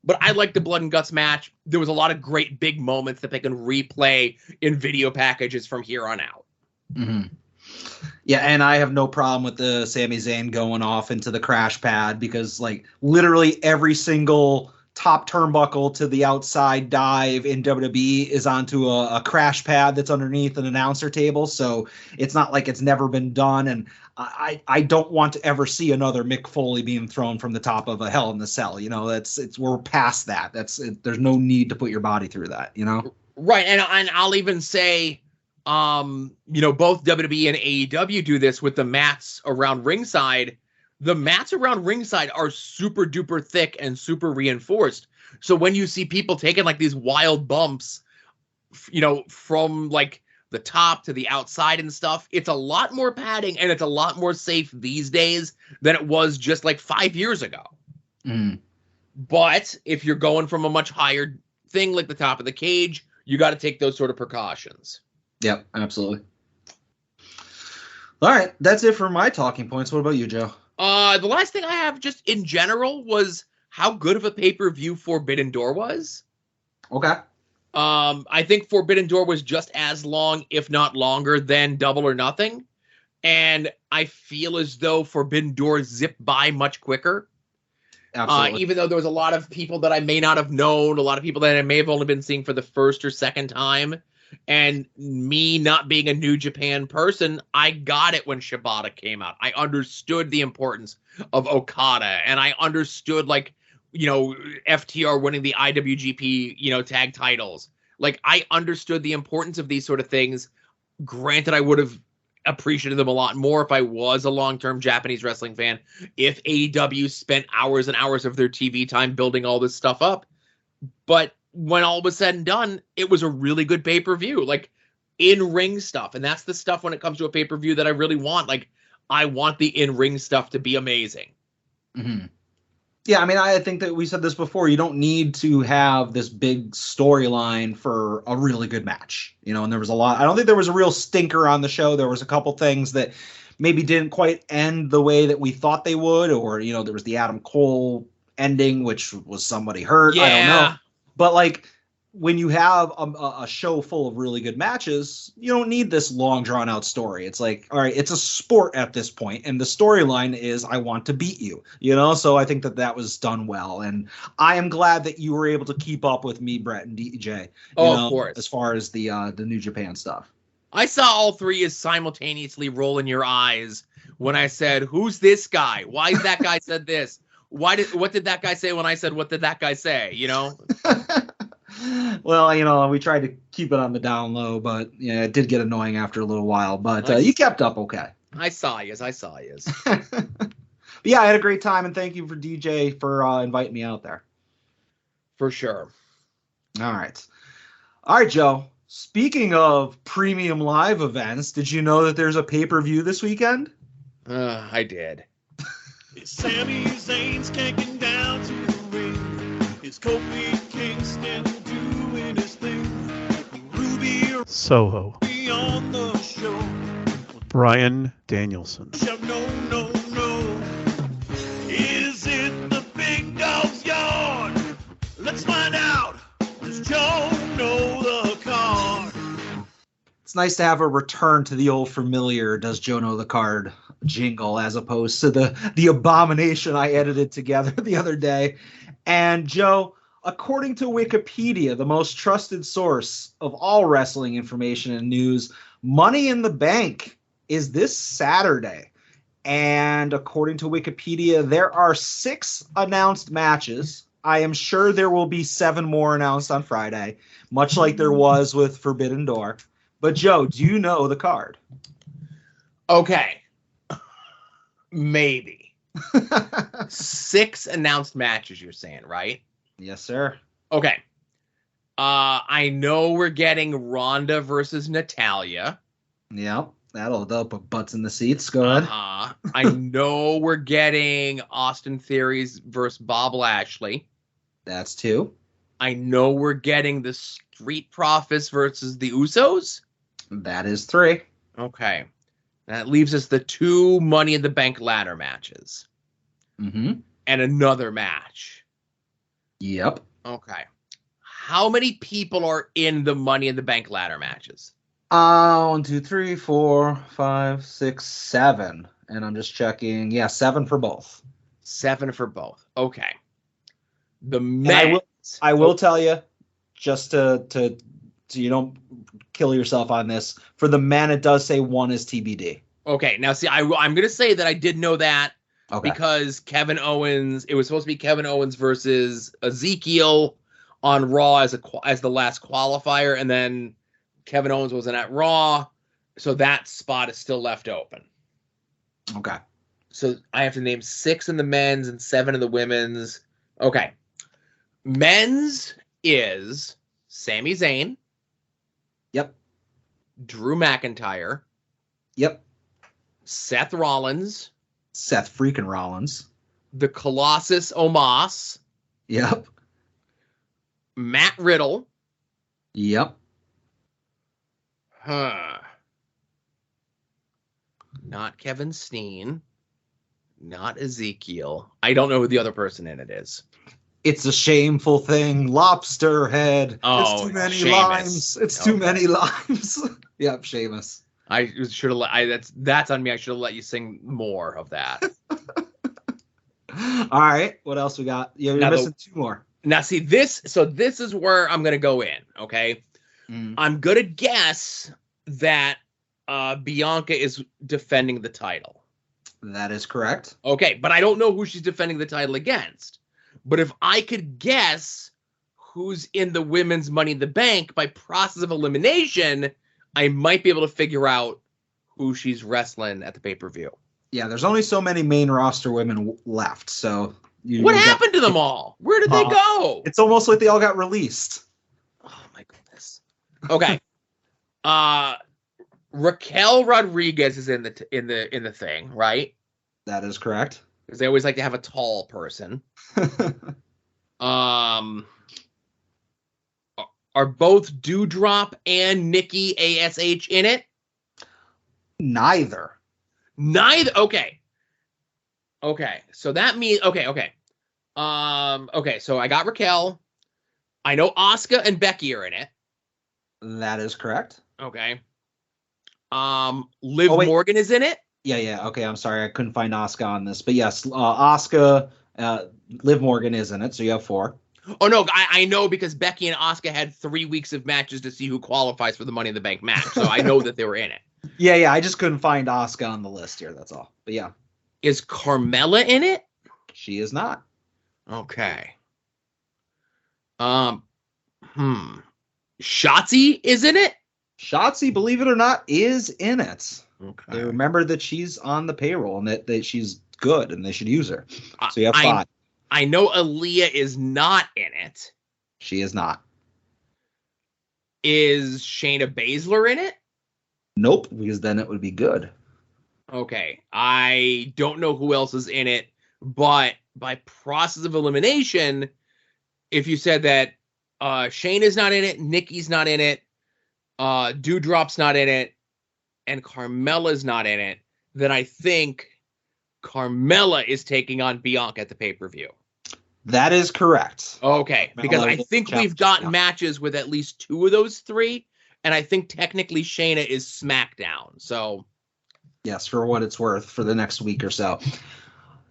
but I like the Blood and Guts match. There was a lot of great big moments that they can replay in video packages from here on out. Mm-hmm. Yeah, and I have no problem with the Sami Zayn going off into the crash pad because, like, literally every single top turnbuckle to the outside dive in WWE is onto a crash pad that's underneath an announcer table. So it's not like it's never been done. And I don't want to ever see another Mick Foley being thrown from the top of a Hell in the Cell. You know, we're past that. There's no need to put your body through that, you know? Right. And I'll even say, both WWE and AEW do this with the mats around ringside. The mats around ringside are super duper thick and super reinforced. So when you see people taking like these wild bumps, from like the top to the outside and stuff, it's a lot more padding and it's a lot more safe these days than it was just like 5 years ago. Mm. But if you're going from a much higher thing like the top of the cage, you got to take those sort of precautions. Yep, absolutely. All right, that's it for my talking points. What about you, Joe? The last thing I have just in general was how good of a pay-per-view Forbidden Door was. Okay. I think Forbidden Door was just as long, if not longer, than Double or Nothing. And I feel as though Forbidden Door zipped by much quicker. Absolutely. Even though there was a lot of people that I may not have known, a lot of people that I may have only been seeing for the first or second time. And me not being a New Japan person, I got it when Shibata came out. I understood the importance of Okada, and I understood, FTR winning the IWGP, tag titles. Like, I understood the importance of these sort of things. Granted, I would have appreciated them a lot more if I was a long-term Japanese wrestling fan, if AEW spent hours and hours of their TV time building all this stuff up. But when all was said and done, it was a really good pay-per-view, like in-ring stuff. And that's the stuff when it comes to a pay-per-view that I really want. Like, I want the in-ring stuff to be amazing. Mm-hmm. Yeah, I mean, I think that we said this before. You don't need to have this big storyline for a really good match, and there was a lot. I don't think there was a real stinker on the show. There was a couple things that maybe didn't quite end the way that we thought they would, or, there was the Adam Cole ending, which was somebody hurt. Yeah. I don't know. But when you have a show full of really good matches, you don't need this long drawn out story. It's like, all right, it's a sport at this point, and the storyline is I want to beat you, So I think that was done well, and I am glad that you were able to keep up with me, Brett and DJ. Of course, as far as the New Japan stuff. I saw all three as simultaneously rolling your eyes when I said, "Who's this guy? Why is that guy said this? What did that guy say when I said what did that guy say?" Well, we tried to keep it on the down low, but it did get annoying after a little while. But you kept up okay. I saw you. But yeah, I had a great time, and thank you for DJ for inviting me out there. For sure. All right, Joe. Speaking of premium live events, did you know that there's a pay-per-view this weekend? I did. Sami Zayn's kicking down to the ring. It's Kofi Kingston doing his thing. Ruby Soho. on the show. Bryan Danielson. No. Is it the big dog's yard? Let's find out. Does Joe know the card? It's nice to have a return to the old familiar Does Joe Know the Card jingle, as opposed to the abomination I edited together the other day. And Joe, according to Wikipedia, the most trusted source of all wrestling information and news, Money in the Bank is this Saturday. And according to Wikipedia, there are 6 announced matches. I am sure there will be 7 more announced on Friday, much like there was with Forbidden Door. But Joe, do you know the card? Okay. Maybe. 6 announced matches, you're saying, right? Yes, sir. Okay. I know we're getting Ronda versus Natalya. Yep. That'll put butts in the seats. Go ahead. I know we're getting Austin Theories versus Bob Lashley. That's 2. I know we're getting the Street Profits versus the Usos. That is 3. Okay. That leaves us the 2 Money in the Bank ladder matches. Mm-hmm. And another match. Yep. Okay. How many people are in the Money in the Bank ladder matches? 1, 2, 3, 4, 5, 6, 7. And I'm just checking. Yeah, 7 for both. 7 for both. Okay. The men. I will tell you, just to you don't kill yourself on this. For the men, it does say 1 is TBD. Okay, now see, I'm going to say that I did know that because Kevin Owens. It was supposed to be Kevin Owens versus Ezekiel on Raw as the last qualifier, and then Kevin Owens wasn't at Raw, so that spot is still left open. Okay. So I have to name 6 in the men's and 7 in the women's. Okay. Men's is Sami Zayn. Yep. Drew McIntyre. Yep. Seth Rollins. Seth freaking Rollins. The Colossus Omos. Yep. Matt Riddle. Yep. Not Kevin Steen. Not Ezekiel. I don't know who the other person in it is. It's a shameful thing. Lobster head. Oh, it's too many Sheamus. limes. It's too many limes. Yep, Sheamus. I should have let. That's on me. I should have let you sing more of that. All right. What else we got? You're missing 2 more. Now, see this. So this is where I'm going to go in. Okay. I'm going to guess that Bianca is defending the title. That is correct. Okay, but I don't know who she's defending the title against. But if I could guess who's in the women's Money in the Bank by process of elimination, I might be able to figure out who she's wrestling at the pay-per-view. Yeah, there's only so many main roster women left, so... What happened to them all? Where did they go? It's almost like they all got released. Oh, my goodness. Okay. Raquel Rodriguez is in the thing, right? That is correct. Because they always like to have a tall person. Are both Doudrop and Nikki ASH in it? Neither. Okay. So that means okay. Okay, so I got Raquel. I know Asuka and Becky are in it. That is correct. Okay. Liv Morgan is in it. Yeah. Okay, I'm sorry. I couldn't find Asuka on this. But yes, Asuka, Liv Morgan is in it, so you have 4. Oh, no, I know because Becky and Asuka had 3 weeks of matches to see who qualifies for the Money in the Bank match, so I know that they were in it. Yeah, I just couldn't find Asuka on the list here, that's all. But yeah. Is Carmella in it? She is not. Okay. Shotzi is in it? Shotzi, believe it or not, is in it. Okay. They remember that she's on the payroll and that she's good and they should use her. So you have 5. I know Aaliyah is not in it. She is not. Is Shayna Baszler in it? Nope, because then it would be good. Okay. I don't know who else is in it, but by process of elimination, if you said that Shayna's not in it, Nikki's not in it, Doudrop's not in it, and Carmella's not in it, then I think Carmella is taking on Bianca at the pay-per-view. That is correct. Okay, because I think we've gotten matches with at least 2 of those 3, and I think technically Shayna is SmackDown. So, yes, for what it's worth, for the next week or so.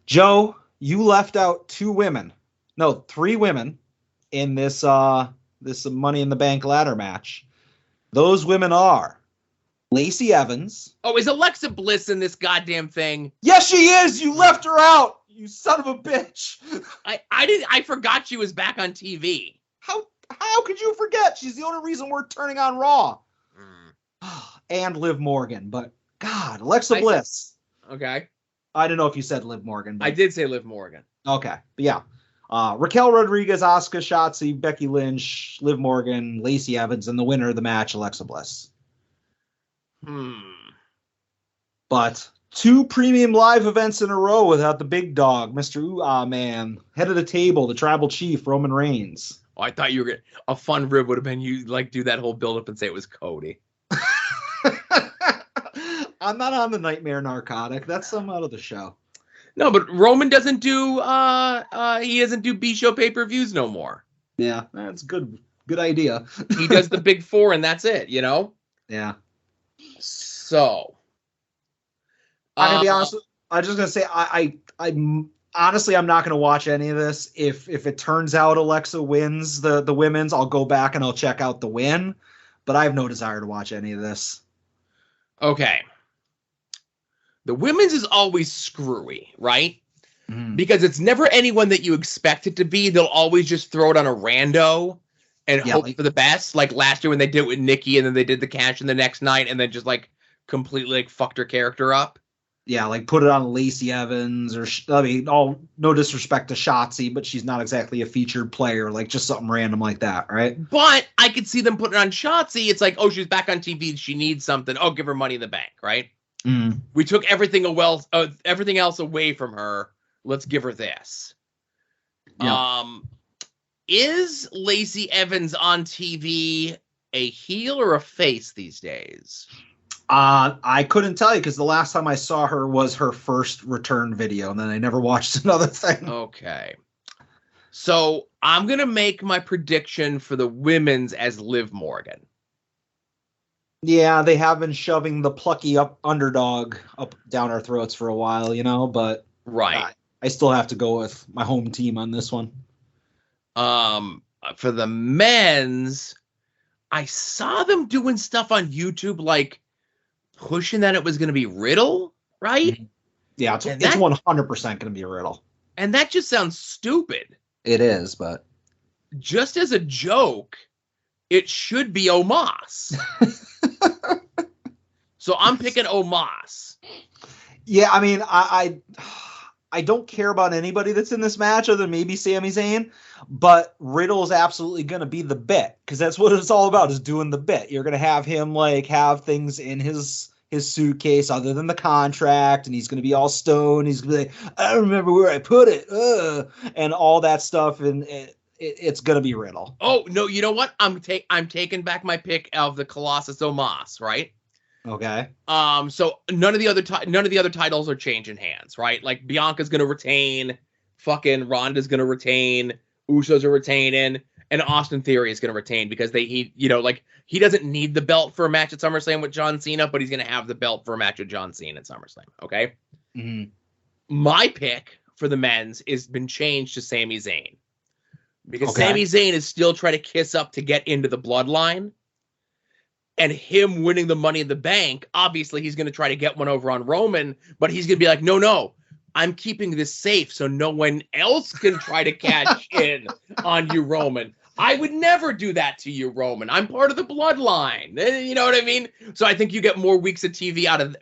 Joe, you left out 3 women in this Money in the Bank ladder match. Those women are Lacey Evans. Oh, is Alexa Bliss in this goddamn thing? Yes, she is. You left her out. You son of a bitch. I forgot she was back on TV. How could you forget? She's the only reason we're turning on Raw. And Liv Morgan, but God, Alexa Bliss. Okay. I don't know if you said Liv Morgan. But... I did say Liv Morgan. Okay, but yeah. Raquel Rodriguez, Asuka, Shotzi, Becky Lynch, Liv Morgan, Lacey Evans, and the winner of the match, Alexa Bliss. But 2 premium live events in a row without the big dog, Mr. Man, head of the table, the tribal chief, Roman Reigns. Oh, I thought you were a fun rib would have been you do that whole build up and say it was Cody. I'm not on the Nightmare Narcotic. That's some out of the show. No, but Roman doesn't do he doesn't do B-show pay-per-views no more. Yeah, that's good idea. He does the big 4 and that's it, you know? Yeah. So I'm gonna be honest. I'm just gonna say honestly, I'm not going to watch any of this. If it turns out Alexa wins the women's, I'll go back and I'll check out the win. But I have no desire to watch any of this. Okay. The women's is always screwy, right? Mm. Because it's never anyone that you expect it to be. They'll always just throw it on a rando and hope for the best. Like last year when they did it with Nikki, and then they did the cash in the next night, and then just like completely like fucked her character up. Yeah, like put it on Lacey Evans, or no disrespect to Shotzi, but she's not exactly a featured player. Like just something random like that, right? But I could see them putting it on Shotzi. It's like, oh, she's back on TV. She needs something. Oh, give her Money in the Bank, right? Mm. We took everything else away from her. Let's give her this. Yeah. Is Lacey Evans on TV a heel or a face these days? I couldn't tell you because the last time I saw her was her first return video, and then I never watched another thing. Okay. So I'm going to make my prediction for the women's as Liv Morgan. Yeah, they have been shoving the plucky underdog up down our throats for a while, but right. I still have to go with my home team on this one. For the men's, I saw them doing stuff on YouTube like pushing that it was going to be Riddle, right? Mm-hmm. Yeah, it's 100% going to be Riddle. And that just sounds stupid. It is, but just as a joke, it should be Omos. So I'm picking Omos. Yeah, I mean, I don't care about anybody that's in this match other than maybe Sami Zayn, but Riddle is absolutely going to be the bit because that's what it's all about, is doing the bit. You're going to have him like have things in his suitcase other than the contract, and he's going to be all stoned. He's going to be like, I don't remember where I put it, and all that stuff, and it's going to be Riddle. Oh, no, you know what? I'm taking back my pick of the Colossus Omos, right? Okay. So none of the other titles are changing hands, right? Like Bianca's gonna retain, fucking Ronda's gonna retain, Usos are retaining, and Austin Theory is gonna retain because he doesn't need the belt for a match at SummerSlam with John Cena, but he's gonna have the belt for a match with John Cena at SummerSlam. Okay. Mm-hmm. My pick for the men's has been changed to Sami Zayn because Sami Zayn is still trying to kiss up to get into the bloodline. And him winning the Money in the Bank, obviously he's going to try to get one over on Roman, but he's going to be like, no, I'm keeping this safe so no one else can try to cash in on you, Roman. I would never do that to you, Roman. I'm part of the bloodline. You know what I mean? So I think you get more weeks of TV out of,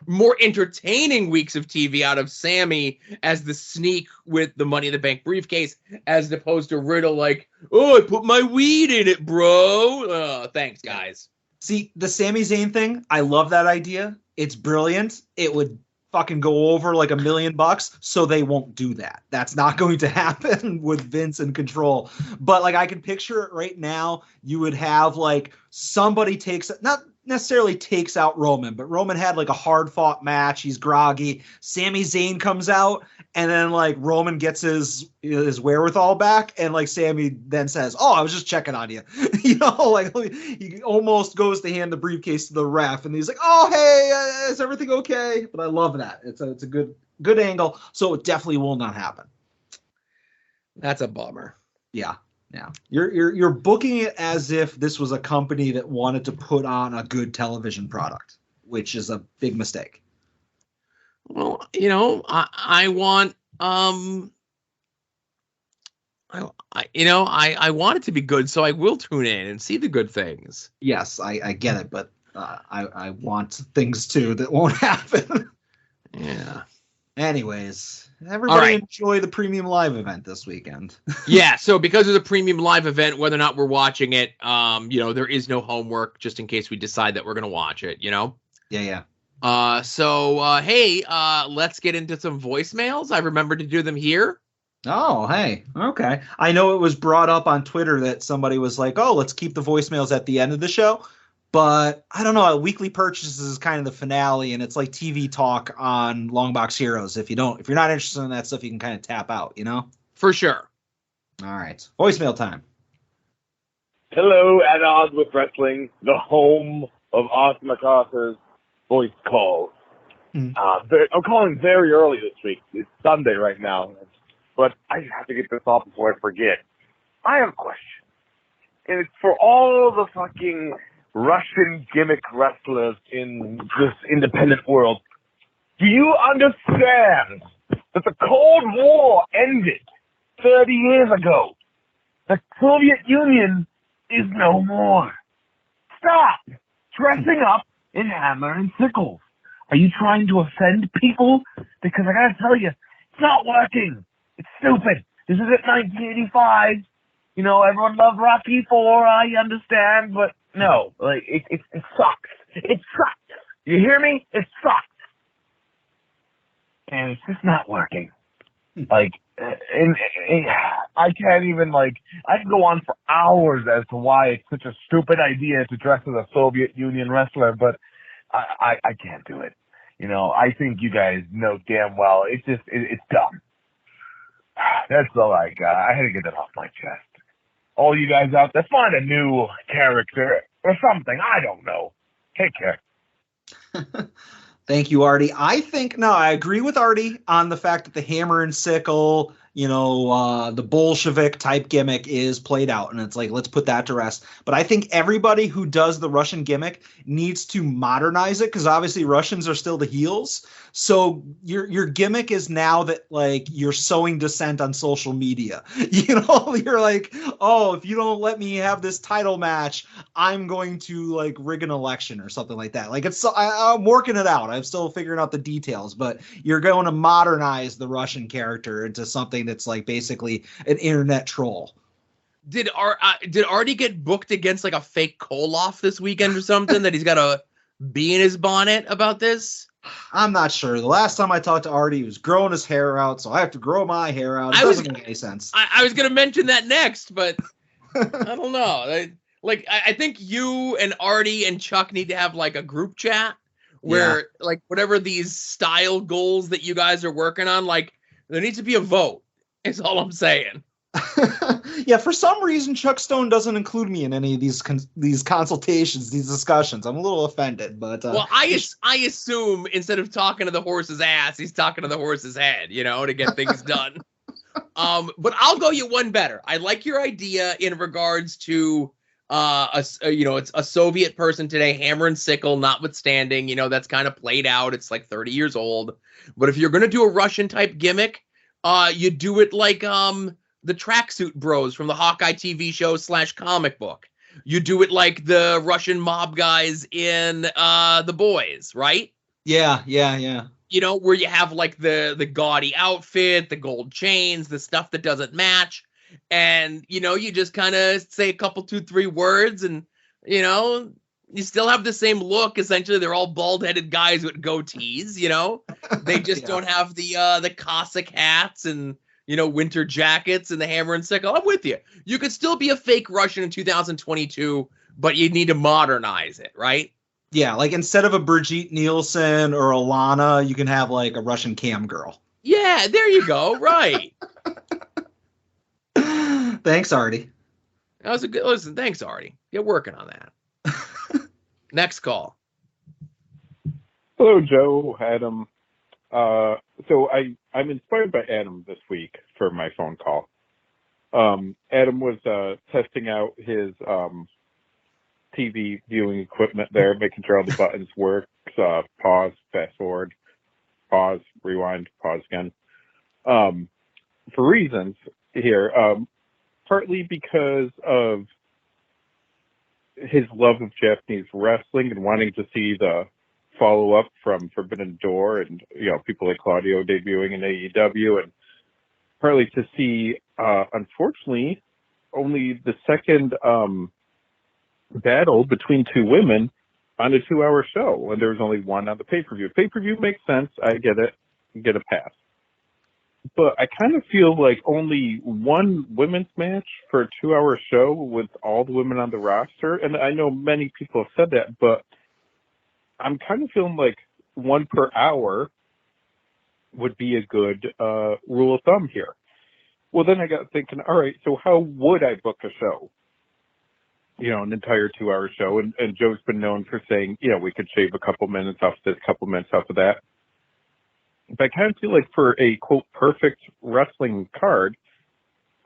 more entertaining weeks of TV out of Sammy as the sneak with the Money in the Bank briefcase, as opposed to Riddle like, oh, I put my weed in it, bro. Thanks, guys. See, the Sami Zayn thing, I love that idea. It's brilliant. It would fucking go over like $1 million, so they won't do that. That's not going to happen with Vince in control. But like I can picture it right now. You would have like somebody not necessarily takes out Roman, but Roman had like a hard fought match. He's groggy. Sami Zayn comes out, and then like Roman gets his wherewithal back, and like Sami then says, "Oh, I was just checking on you," like he almost goes to hand the briefcase to the ref, and he's like, "Oh, hey, is everything okay?" But I love that. It's a good angle, so it definitely will not happen. That's a bummer. Yeah. Yeah, you're booking it as if this was a company that wanted to put on a good television product, which is a big mistake. Well, I want I want it to be good, so I will tune in and see the good things. Yes, I get it, but I want things too that won't happen. Yeah. Anyways, everybody enjoy the Premium Live event this weekend. Yeah, so because of the Premium Live event, whether or not we're watching it, there is no homework just in case we decide that we're going to watch it, Yeah. Hey, let's get into some voicemails. I remembered to do them here. Oh, hey. Okay. I know it was brought up on Twitter that somebody was like, oh, let's keep the voicemails at the end of the show. But I don't know. Weekly purchases is kind of the finale, and it's like TV talk on Longbox Heroes. If you're not interested in that stuff, you can kind of tap out, For sure. All right. Voicemail time. Hello, At Odds with Wrestling, the home of Austin MacArthur's voice calls. I'm calling very early this week. It's Sunday right now, but I have to get this off before I forget. I have a question, and it's for all the fucking Russian gimmick wrestlers in this independent world. Do you understand that the Cold War ended 30 years ago? The Soviet Union is no more. Stop dressing up in hammer and sickles. Are you trying to offend people? Because I gotta tell you, it's not working. It's stupid. This is at 1985. You know, everyone loved Rocky IV, I understand, but no, like, it sucks. It sucks. You hear me? It sucks. And it's just not working. Like, and I can't even, like, I can go on for hours as to why it's such a stupid idea to dress as a Soviet Union wrestler, but I can't do it. You know, I think you guys know damn well. It's just, it's dumb. That's all I got. I had to get that off my chest. All you guys out there, find a new character or something. I don't know. Take care. Thank you, Artie. I agree with Artie on the fact that the hammer and sickle, the Bolshevik type gimmick is played out, and it's like, let's put that to rest. But I think everybody who does the Russian gimmick needs to modernize it, because obviously Russians are still the heels. So your gimmick is now that, like, you're sowing dissent on social media. You're like, oh, if you don't let me have this title match, I'm going to, like, rig an election or something like that. Like, I'm working it out. I'm still figuring out the details, but you're going to modernize the Russian character into something that's, like, basically an internet troll. Did Artie get booked against, like, a fake Koloff this weekend or something that he's got a bee in his bonnet about this? I'm not sure. The last time I talked to Artie, he was growing his hair out, so I have to grow my hair out. It doesn't make any sense. I was going to mention that next, but I don't know. I think you and Artie and Chuck need to have, like, a group chat where, like, whatever these style goals that you guys are working on, like, there needs to be a vote. Is all I'm saying. Yeah, for some reason, Chuck Stone doesn't include me in any of these consultations, these discussions. I'm a little offended, but well, I assume instead of talking to the horse's ass, he's talking to the horse's head, to get things done. But I'll go you one better. I like your idea in regards to it's a Soviet person today, hammer and sickle, notwithstanding, that's kind of played out. It's like 30 years old. But if you're gonna do a Russian type gimmick, you do it like the Tracksuit Bros from the Hawkeye TV show / comic book. You do it like the Russian mob guys in The Boys, right? Yeah. Where you have, like, the gaudy outfit, the gold chains, the stuff that doesn't match. And, you just kind of say a couple, 2-3 words, and, you still have the same look. Essentially, they're all bald-headed guys with goatees, They just don't have the Cossack hats and, winter jackets and the hammer and sickle. I'm with you. You could still be a fake Russian in 2022, but you need to modernize it, right? Yeah, like, instead of a Brigitte Nielsen or Alana, you can have, like, a Russian cam girl. Yeah, there you go. Right. Thanks, Artie. That was a good listen. Thanks, Artie. Get working on that. Next call. Hello, Joe, Adam. So I'm inspired by Adam this week for my phone call. Adam was testing out his TV viewing equipment there, making sure all the buttons work. Pause, fast forward, pause, rewind, pause again. For reasons here, partly because of his love of Japanese wrestling and wanting to see the follow-up from Forbidden Door and, people like Claudio debuting in AEW, and partly to see, unfortunately, only the second battle between two women on a 2-hour show, and there was only one on the pay-per-view. Pay-per-view makes sense. I get it. Get a pass. But I kind of feel like only one women's match for a 2-hour show with all the women on the roster, and I know many people have said that, but I'm kind of feeling like one per hour would be a good rule of thumb here. Well, then I got thinking, all right, so how would I book a show? An entire 2-hour show. And Joe's been known for saying, we could shave a couple minutes off this, a couple minutes off of that. But I kind of feel like for a, quote, perfect wrestling card,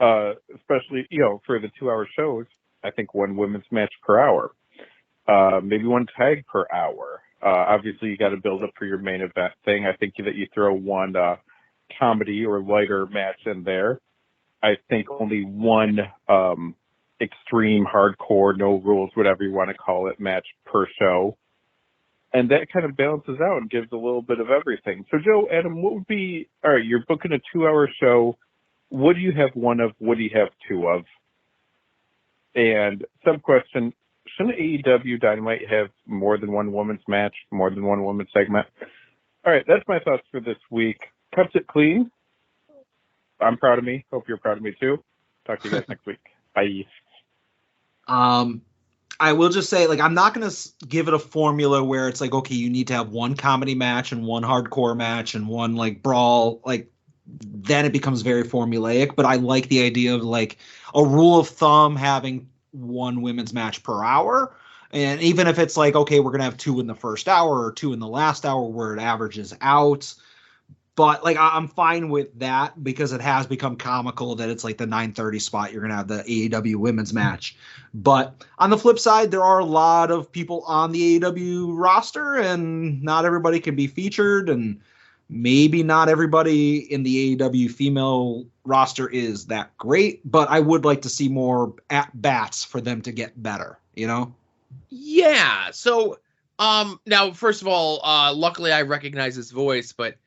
especially, for the 2-hour shows, I think one women's match per hour, maybe one tag per hour. Obviously, you got to build up for your main event thing. I think that you throw one comedy or lighter match in there. I think only one extreme, hardcore, no rules, whatever you want to call it, match per show. And that kind of balances out and gives a little bit of everything. So, Joe, Adam, what would be, all right, you're booking a 2-hour show. What do you have one of? What do you have two of? And sub-question, shouldn't AEW Dynamite have more than one women's match, more than one women's segment? All right, that's my thoughts for this week. Kept it clean. I'm proud of me. Hope you're proud of me, too. Talk to you guys next week. Bye. I will just say, like, I'm not going to give it a formula where it's like, okay, you need to have one comedy match and one hardcore match and one, like, brawl. Like, then it becomes very formulaic. But I like the idea of, like, a rule of thumb having one women's match per hour. And even if it's like, okay, we're going to have 2 in the first hour or 2 in the last hour where it averages out. But, like, I'm fine with that because it has become comical that it's like the 9:30 spot. You're going to have the AEW women's match. But on the flip side, there are a lot of people on the AEW roster, and not everybody can be featured. And maybe not everybody in the AEW female roster is that great. But I would like to see more at-bats for them to get better, Yeah. So, now, first of all, luckily I recognize his voice, but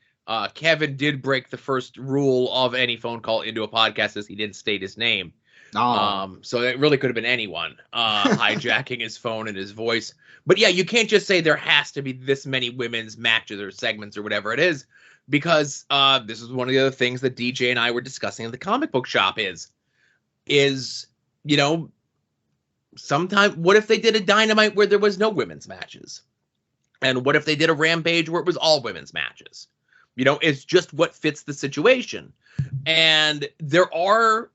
Kevin did break the first rule of any phone call into a podcast as he didn't state his name. So it really could have been anyone hijacking his phone and his voice. But yeah, you can't just say there has to be this many women's matches or segments or whatever it is, because this is one of the other things that DJ and I were discussing in the comic book shop is, sometimes what if they did a Dynamite where there was no women's matches? And what if they did a Rampage where it was all women's matches? It's just what fits the situation. And there are,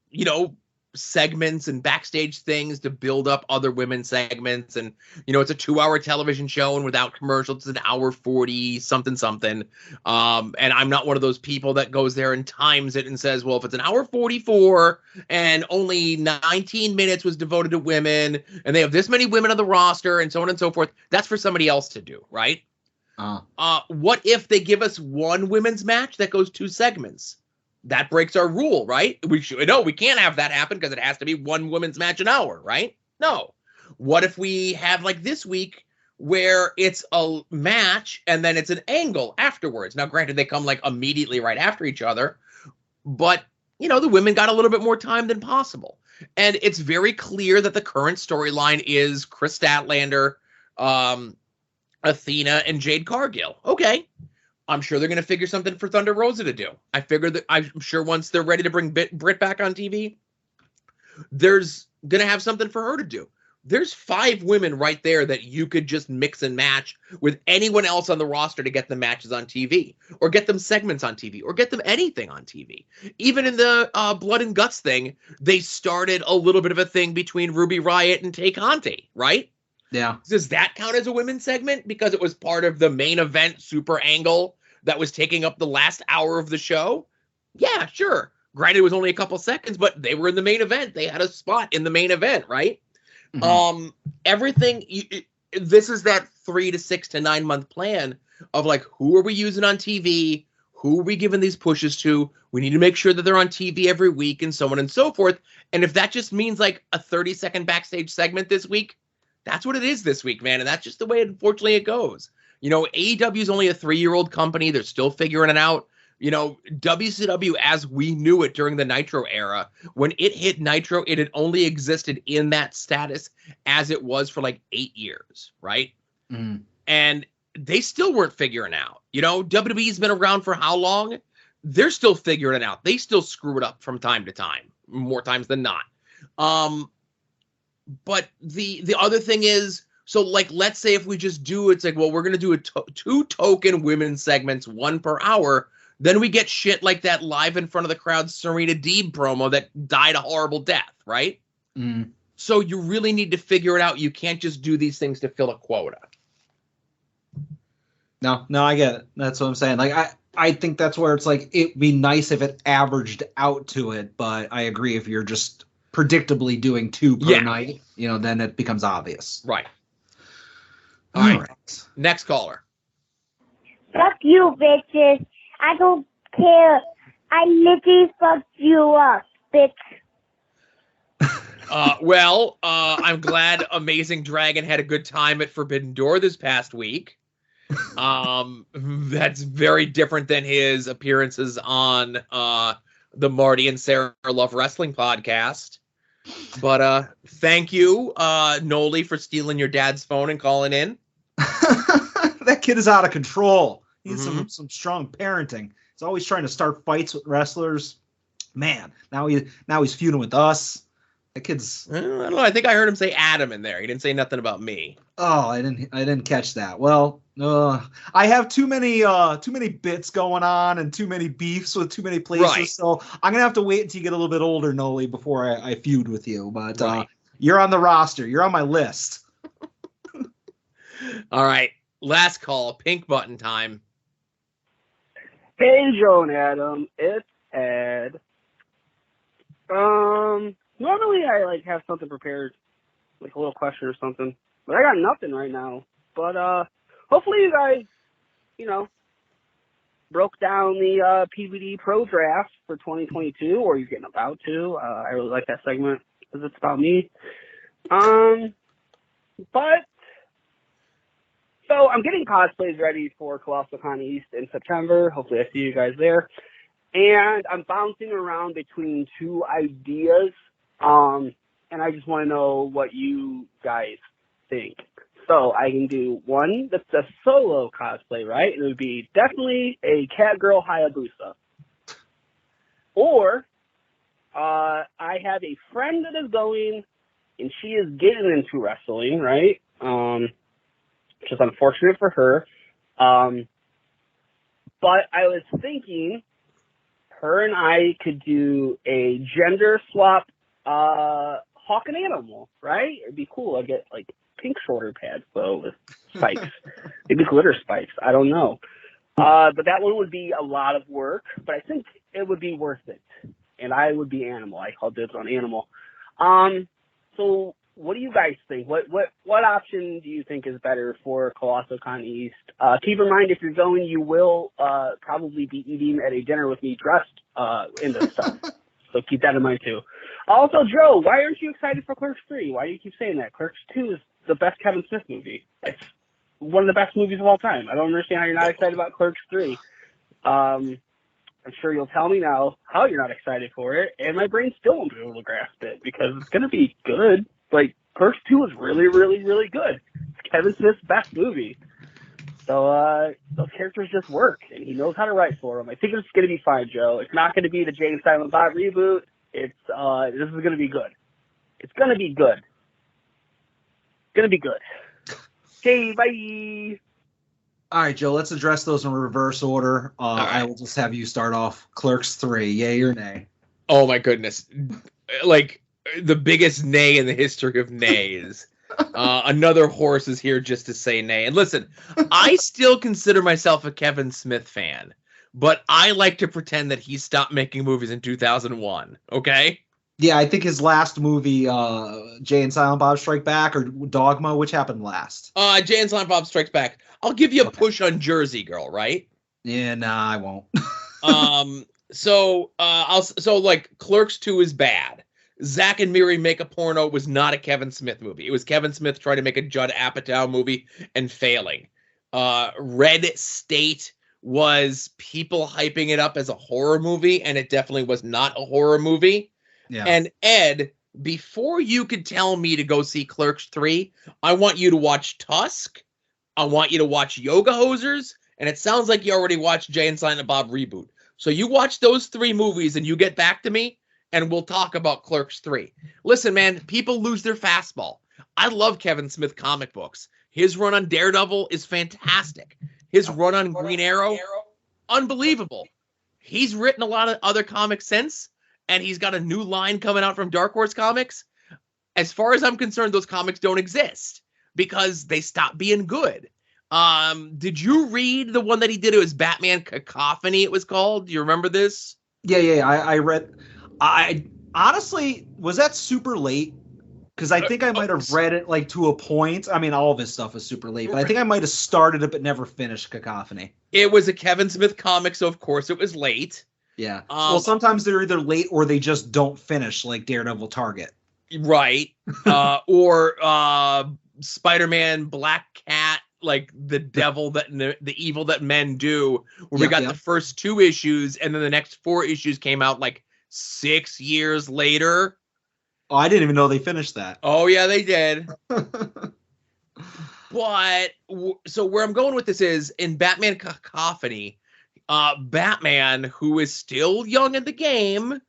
segments and backstage things to build up other women's segments. And, it's a 2-hour television show, and without commercials, it's an hour 40 something. And I'm not one of those people that goes there and times it and says, well, if it's an hour 44 and only 19 minutes was devoted to women and they have this many women on the roster and so on and so forth, that's for somebody else to do, right? What if they give us one women's match that goes 2 segments? That breaks our rule, right? We can't have that happen because it has to be one women's match an hour, right? No. What if we have, like this week, where it's a match and then it's an angle afterwards? Now, granted, they come like immediately right after each other, but the women got a little bit more time than possible. And it's very clear that the current storyline is Chris Statlander, Athena, and Jade Cargill. Okay. I'm sure they're going to figure something for Thunder Rosa to do. I'm sure once they're ready to bring Britt back on TV, there's going to have something for her to do. There's 5 women right there that you could just mix and match with anyone else on the roster to get them matches on TV, or get them segments on TV, or get them anything on TV. Even in the Blood and Guts thing, they started a little bit of a thing between Ruby Riott and Tay Conti, right? Yeah. Does that count as a women's segment because it was part of the main event super angle that was taking up the last hour of the show? Yeah, sure. Granted, it was only a couple seconds, but they were in the main event. They had a spot in the main event, right? Mm-hmm. This is that 3 to 6 to 9 month plan of like, who are we using on TV? Who are we giving these pushes to? We need to make sure that they're on TV every week and so on and so forth. And if that just means like a 30-second backstage segment this week, that's what it is this week, man. And that's just the way, unfortunately, it goes. AEW is only a 3-year-old company. They're still figuring it out. WCW, as we knew it during the Nitro era, when it hit Nitro, it had only existed in that status as it was for like 8 years, right? Mm. And they still weren't figuring out. WWE's been around for how long? They're still figuring it out. They still screw it up from time to time, more times than not. But the other thing is, so like, let's say if we just do, it's like, well, we're going to do 2 token women's segments, 1 per hour. Then we get shit like that live in front of the crowd Serena Deeb promo that died a horrible death, right? Mm. So you really need to figure it out. You can't just do these things to fill a quota. No, I get it. That's what I'm saying. Like, I think that's where it's like it'd be nice if it averaged out to it, but I agree if you're just predictably doing 2 per night, then it becomes obvious. Right. All right. Next caller. Fuck you, bitches. I don't care. I literally fucked you up, bitch. I'm glad Amazing Dragon had a good time at Forbidden Door this past week. That's very different than his appearances on the Marty and Sarah Love Wrestling podcast. But thank you, Noli, for stealing your dad's phone and calling in. That kid is out of control. He needs some strong parenting. He's always trying to start fights with wrestlers. Man, now he's feuding with us. That kid's. I don't know. I think I heard him say Adam in there. He didn't say nothing about me. Oh, I didn't catch that. Well, I have too many bits going on and too many beefs with too many places. Right. So I'm gonna have to wait until you get a little bit older, Noli, before I feud with you. But you're on the roster. You're on my list. All right. Last call. Pink button time. Hey, Joe and Adam. It's Ed. Normally I have something prepared, like a little question or something, but I got nothing right now. But hopefully you guys, broke down the PVD Pro Draft for 2022, or you're getting about to. I really like that segment because it's about me. So I'm getting cosplays ready for Colossal Con East in September. Hopefully I see you guys there. And I'm bouncing around between 2 ideas. And I just want to know what you guys think. So I can do one that's a solo cosplay, right? It would be definitely a Catgirl Hayabusa. Or I have a friend that is going, and she is getting into wrestling, right? Which is unfortunate for her. But I was thinking her and I could do a gender swap Hawk and Animal, right? It'd be cool. I'd get pink shoulder pads though with spikes. Maybe glitter spikes. I don't know. But that one would be a lot of work, but I think it would be worth it. And I would be Animal. I call dibs on Animal. So what do you guys think? What option do you think is better for Colossal Con East? Keep in mind, if you're going, you will probably be eating at a dinner with me dressed in this stuff. So keep that in mind too. Also, Joe, why aren't you excited for Clerks 3? Why do you keep saying that? Clerks 2 is the best Kevin Smith movie. It's one of the best movies of all time. I don't understand how you're not excited about Clerks 3. I'm sure you'll tell me now how you're not excited for it, and my brain still won't be able to grasp it because it's going to be good. Clerks 2 is really, really, really good. It's Kevin Smith's best movie. So those characters just work, and he knows how to write for them. I think it's going to be fine, Joe. It's not going to be the Jay and Silent Bob reboot. This is going to be good. It's going to be good. Going to be good. Okay, bye. All right, Joe, let's address those in reverse order. Right. I will just have you start off. Clerks 3, yay or nay? Oh, my goodness. The biggest nay in the history of nays. Another horse is here just to say nay. And listen, I still consider myself a Kevin Smith fan, but I like to pretend that he stopped making movies in 2001, okay? Yeah, I think his last movie, Jay and Silent Bob Strike Back, or Dogma, which happened last? Jay and Silent Bob Strikes Back. I'll give you a push on Jersey Girl, right? Yeah, nah, I won't. So Clerks 2 is bad. Zack and Miri Make a Porno was not a Kevin Smith movie. It was Kevin Smith trying to make a Judd Apatow movie and failing. Red State was people hyping it up as a horror movie, and it definitely was not a horror movie. Yeah. And Ed, before you could tell me to go see Clerks 3, I want you to watch Tusk. I want you to watch Yoga Hosers, and it sounds like you already watched Jay and Silent Bob Reboot. So you watch those 3 movies and you get back to me, and we'll talk about Clerks 3. Listen, man, people lose their fastball. I love Kevin Smith comic books. His run on Daredevil is fantastic. His run on Green Arrow, unbelievable. He's written a lot of other comics since, and he's got a new line coming out from Dark Horse Comics. As far as I'm concerned, those comics don't exist because they stopped being good. Did you read the one that he did? It was Batman Cacophony, it was called. Do you remember this? Yeah. I read. I honestly, was that super late? Because I think I might have read it like to a point. I mean, all of his stuff is super late, but I think I might have started it but never finished Cacophony. It was a Kevin Smith comic, so of course it was late. Yeah. Well, sometimes they're either late or they just don't finish, like Daredevil Target. Right. Or Spider-Man Black Cat, like the devil the evil that men do, where we got the first 2 issues and then the next 4 issues came out like 6 years later. Oh, I didn't even know they finished that. Oh yeah, they did. But so where I'm going with this is in Batman Cacophony, Batman, who is still young in the game,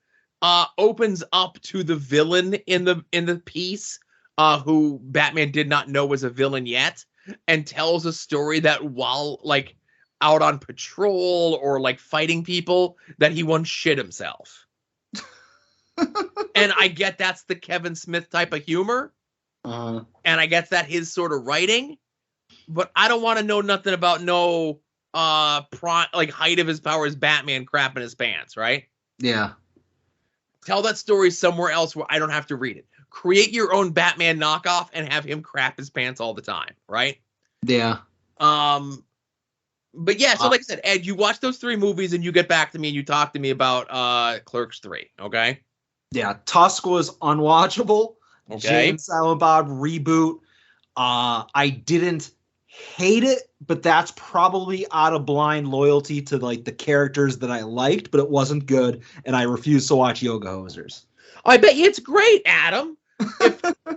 opens up to the villain in the piece, who Batman did not know was a villain yet, and tells a story that while like out on patrol or like fighting people, that he once shit himself. And I get that's the Kevin Smith type of humor. And I guess that his sort of writing, but I don't want to know nothing about like height of his powers Batman crapping his pants, right? Yeah. Tell that story somewhere else where I don't have to read it. Create your own Batman knockoff and have him crap his pants all the time, right? Yeah. But yeah, so like I said, Ed, you watch those 3 movies and you get back to me and you talk to me about Clerks 3, okay? Yeah, Tusk was unwatchable. Okay. Jay and Silent Bob reboot. I didn't hate it, but that's probably out of blind loyalty to like the characters that I liked, but it wasn't good, and I refuse to watch Yoga Hosers. I bet you it's great, Adam.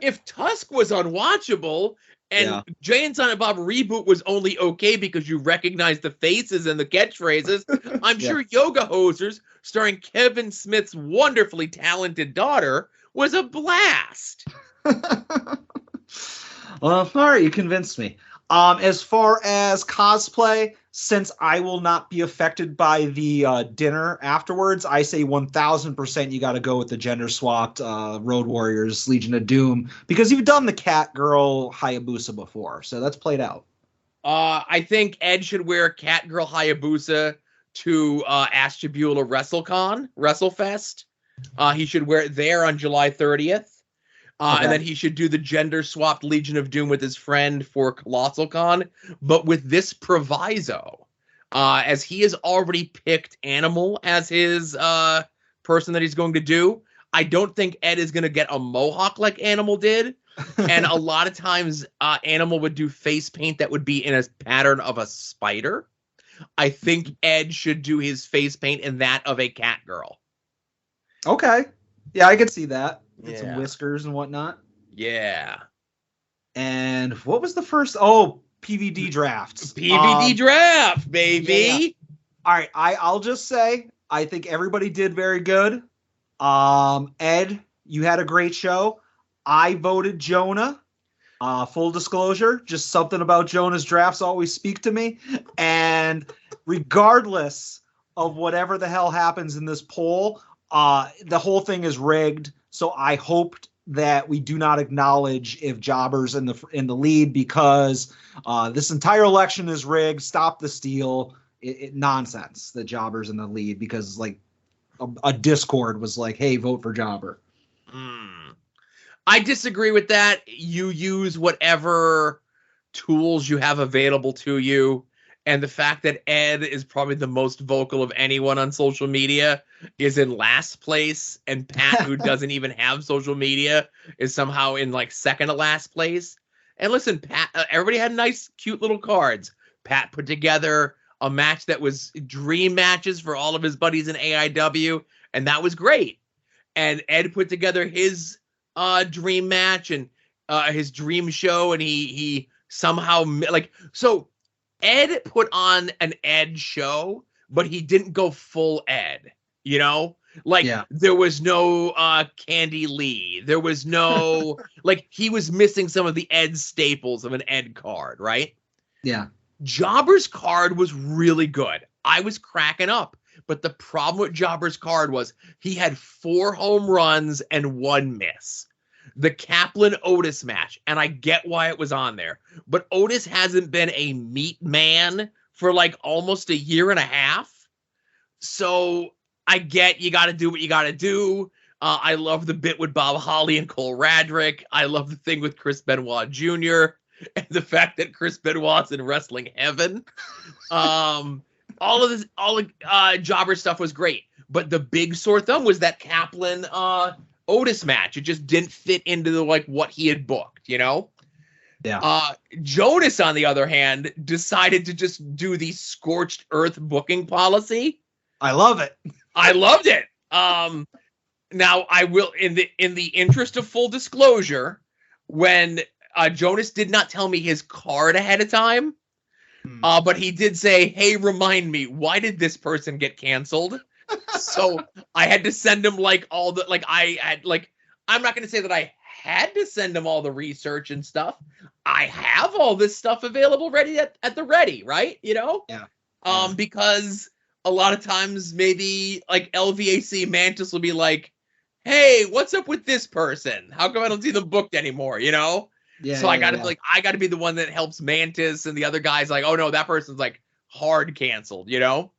If Tusk was unwatchable and Jay and Silent Bob reboot was only okay because you recognize the faces and the catchphrases, I'm sure Yoga Hosers, starring Kevin Smith's wonderfully talented daughter, was a blast. Well, all right, you convinced me. As far as cosplay, since I will not be affected by the dinner afterwards, I say 1,000% you got to go with the gender-swapped Road Warriors Legion of Doom, because you've done the Catgirl Hayabusa before, so that's played out. I think Ed should wear Catgirl Hayabusa to Ashtabula WrestleFest. He should wear it there on July 30th. And then he should do the gender-swapped Legion of Doom with his friend for Colossal Con, but with this proviso. As he has already picked Animal as his person that he's going to do, I don't think Ed is going to get a mohawk like Animal did. And a lot of times, Animal would do face paint that would be in a pattern of a spider. I think Ed should do his face paint in that of a cat girl. Okay. Yeah, I could see that. Get some whiskers and whatnot. Yeah. And what was the first? Oh, PVD drafts. PVD draft, baby. Yeah. All right. I'll just say, I think everybody did very good. Ed, you had a great show. I voted Jonah. Full disclosure, just something about Jonah's drafts always speak to me. And regardless of whatever the hell happens in this poll, the whole thing is rigged. So I hoped that we do not acknowledge if Jobber's in the lead, because this entire election is rigged. Stop the steal. Nonsense that Jobber's in the lead, because like a Discord was like, hey, vote for Jobber. I disagree with that. You use whatever tools you have available to you. And the fact that Ed is probably the most vocal of anyone on social media is in last place. And Pat, who doesn't even have social media, is somehow in like second to last place. And listen, Pat, everybody had nice, cute little cards. Pat put together a match that was dream matches for all of his buddies in AIW. And that was great. And Ed put together his dream match and his dream show. And he somehow like, so Ed put on an Ed show, but he didn't go full Ed, you know? Like, there was no Candy Lee. There was no, like, he was missing some of the Ed staples of an Ed card, right? Yeah. Jobber's card was really good. I was cracking up. But the problem with Jobber's card was he had 4 home runs and 1 miss. the Kaplan Otis match, and I get why it was on there, but Otis hasn't been a meat man for like almost a year and a half. So I get you got to do what you got to do. I love the bit with Bob Holly and Cole Radrick. I love the thing with Chris Benoit Jr. and the fact that Chris Benoit's in wrestling heaven. All Jobber stuff was great, but the big sore thumb was that Kaplan Otis match. It just didn't fit into the like what he had booked, you know? Yeah. Jonas, on the other hand, decided to just do the scorched earth booking policy. I love it. I loved it. Now I will, in the interest of full disclosure, when Jonas did not tell me his card ahead of time, but he did say, "Hey, remind me, why did this person get canceled?" So I had to send him like all the I'm not going to say that I had to send him all the research and stuff. I have all this stuff available ready at the ready, right? You know? Yeah. Because a lot of times maybe like LVAC Mantis will be like, "Hey, what's up with this person? How come I don't see them booked anymore?" You know? Yeah. So I gotta be the one that helps Mantis, and the other guy's like, "Oh no, that person's like hard canceled," you know?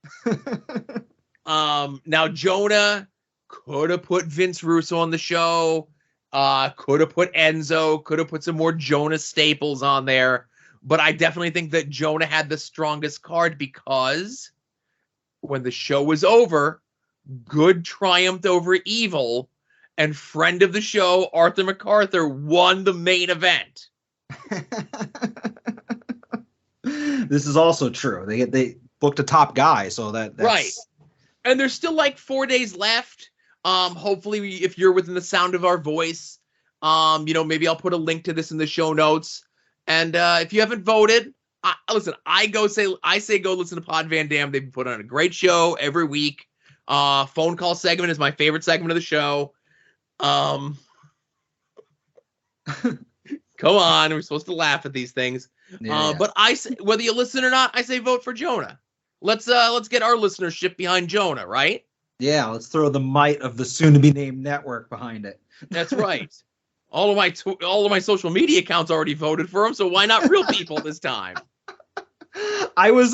Now Jonah could have put Vince Russo on the show, could have put Enzo, could have put some more Jonah staples on there, but I definitely think that Jonah had the strongest card because when the show was over, good triumphed over evil, and friend of the show, Arthur MacArthur, won the main event. This is also true. They booked a top guy, so that's right. And there's still like 4 days left. Hopefully, if you're within the sound of our voice, maybe I'll put a link to this in the show notes. And if you haven't voted, listen, I say go listen to Pod Van Dam. They've put on a great show every week. Phone call segment is my favorite segment of the show. Come on, we're supposed to laugh at these things. Yeah. But I say, whether you listen or not, I say vote for Jonah. Let's get our listenership behind Jonah, right? Yeah, let's throw the might of the soon-to-be-named network behind it. That's right. All of my social media accounts already voted for him, so why not real people this time? I was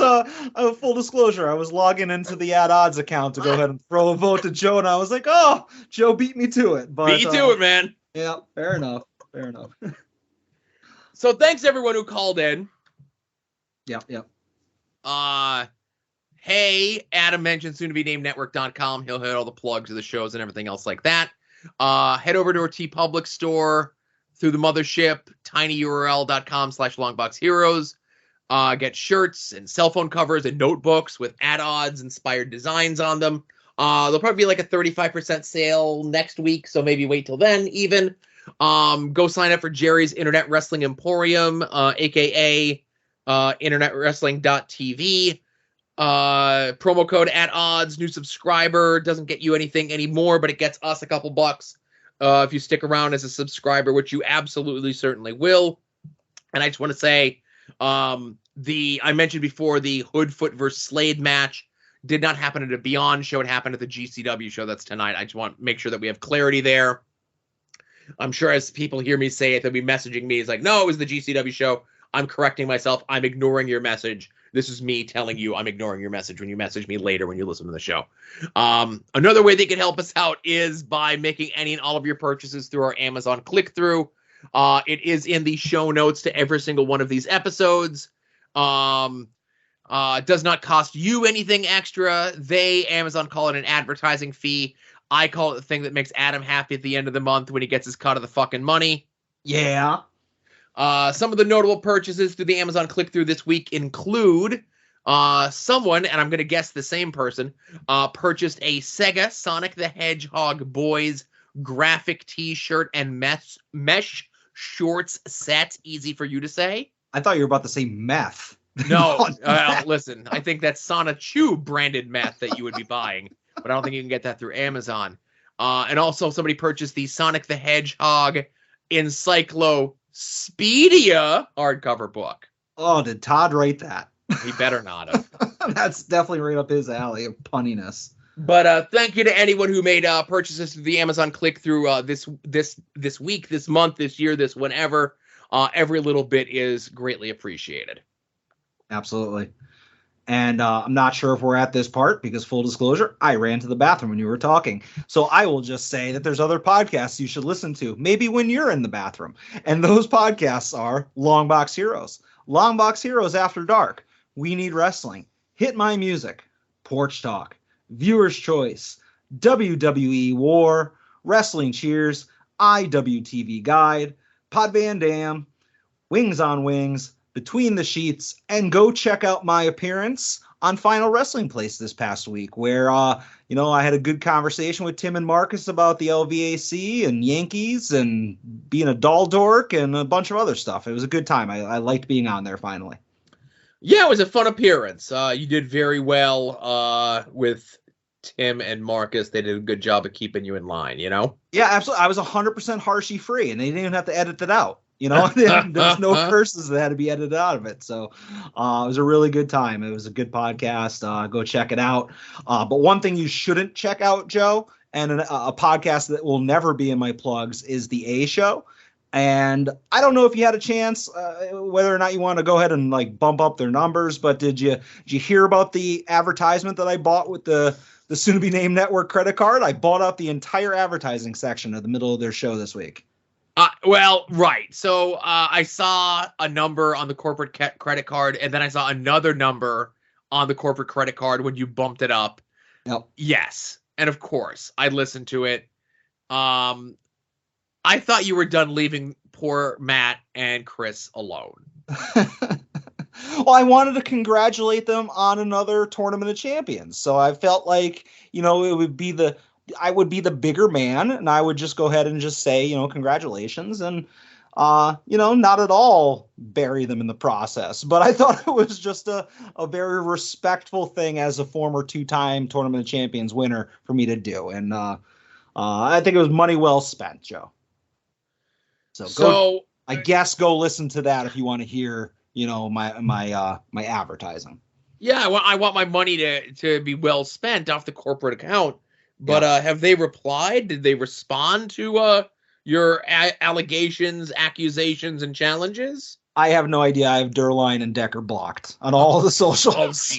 full disclosure. I was logging into the At Odds account to go ahead and throw a vote to Jonah. I was like, "Oh, Joe beat me to it." But, beat you to it, man. Yeah, fair enough. So thanks everyone who called in. Yep. Hey, Adam mentioned soon-to-be-named-network.com. He'll hit all the plugs of the shows and everything else like that. Head over to our TeePublic store through the mothership, tinyurl.com/longboxheroes. Get shirts and cell phone covers and notebooks with At Odds inspired designs on them. There'll probably be like a 35% sale next week, so maybe wait till then even. Go sign up for Jerry's Internet Wrestling Emporium, aka internetwrestling.tv. Promo code At Odds, new subscriber, doesn't get you anything anymore, but it gets us a couple bucks if you stick around as a subscriber, which you absolutely certainly will. And I just want to say, I mentioned before the Hoodfoot versus Slade match did not happen at a Beyond show. It happened at the GCW show. That's tonight. I just want to make sure that we have clarity there. I'm sure as people hear me say it, they'll be messaging me. It's like, no, it was the GCW show. I'm correcting myself. I'm ignoring your message. This is me telling you I'm ignoring your message when you message me later when you listen to the show. Another way they can help us out is by making any and all of your purchases through our Amazon click-through. It is in the show notes to every single one of these episodes. It does not cost you anything extra. Amazon call it an advertising fee. I call it the thing that makes Adam happy at the end of the month when he gets his cut of the fucking money. Yeah. Some of the notable purchases through the Amazon click-through this week include someone, and I'm going to guess the same person, purchased a Sega Sonic the Hedgehog Boys graphic t-shirt and mesh shorts set. Easy for you to say. I thought you were about to say meth. No, listen, I think that's Sana Chew branded meth that you would be buying, but I don't think you can get that through Amazon. And also somebody purchased the Sonic the Hedgehog Encyclopedia hardcover book. Oh, did Todd write that? He better not have. That's definitely right up his alley of punniness. But thank you to anyone who made purchases through the Amazon click-through this week, this month, this year, this whenever. Every little bit is greatly appreciated. Absolutely. And I'm not sure if we're at this part because, full disclosure, I ran to the bathroom when you were talking. So I will just say that there's other podcasts you should listen to, maybe when you're in the bathroom. And those podcasts are Long Box Heroes, Long Box Heroes After Dark, We Need Wrestling, Hit My Music, Porch Talk, Viewer's Choice, WWE War, Wrestling Cheers, IWTV Guide, Pod Van Dam, Wings on Wings, Between the Sheets, and go check out my appearance on Final Wrestling Place this past week, where I had a good conversation with Tim and Marcus about the LVAC and Yankees and being a doll dork and a bunch of other stuff. It was a good time. I liked being on there finally. Yeah, it was a fun appearance. You did very well with Tim and Marcus. They did a good job of keeping you in line, Yeah, absolutely. I was 100% Hershey free, and they didn't even have to edit it out. There's no curses that had to be edited out of it. So it was a really good time. It was a good podcast. Go check it out. But one thing you shouldn't check out, Joe, and a podcast that will never be in my plugs is the A Show. And I don't know if you had a chance, whether or not you want to go ahead and bump up their numbers. But did you hear about the advertisement that I bought with the soon-to-be-named network credit card? I bought out the entire advertising section of the middle of their show this week. Well, right. So I saw a number on the corporate credit card, and then I saw another number on the corporate credit card when you bumped it up. Yep. Yes. And of course, I listened to it. I thought you were done leaving poor Matt and Chris alone. Well, I wanted to congratulate them on another Tournament of Champions. So I felt like, I would be the bigger man, and I would just go ahead and just say, congratulations, and, not at all bury them in the process. But I thought it was just a very respectful thing as a former 2-time Tournament of Champions winner for me to do. And I think it was money well spent, Joe. So I guess go listen to that if you want to hear, my advertising. Yeah, I want my money to be well spent off the corporate account. But have they replied? Did they respond to your allegations, accounterproductive, and challenges? I have no idea. I have Derline and Decker blocked on all the socials.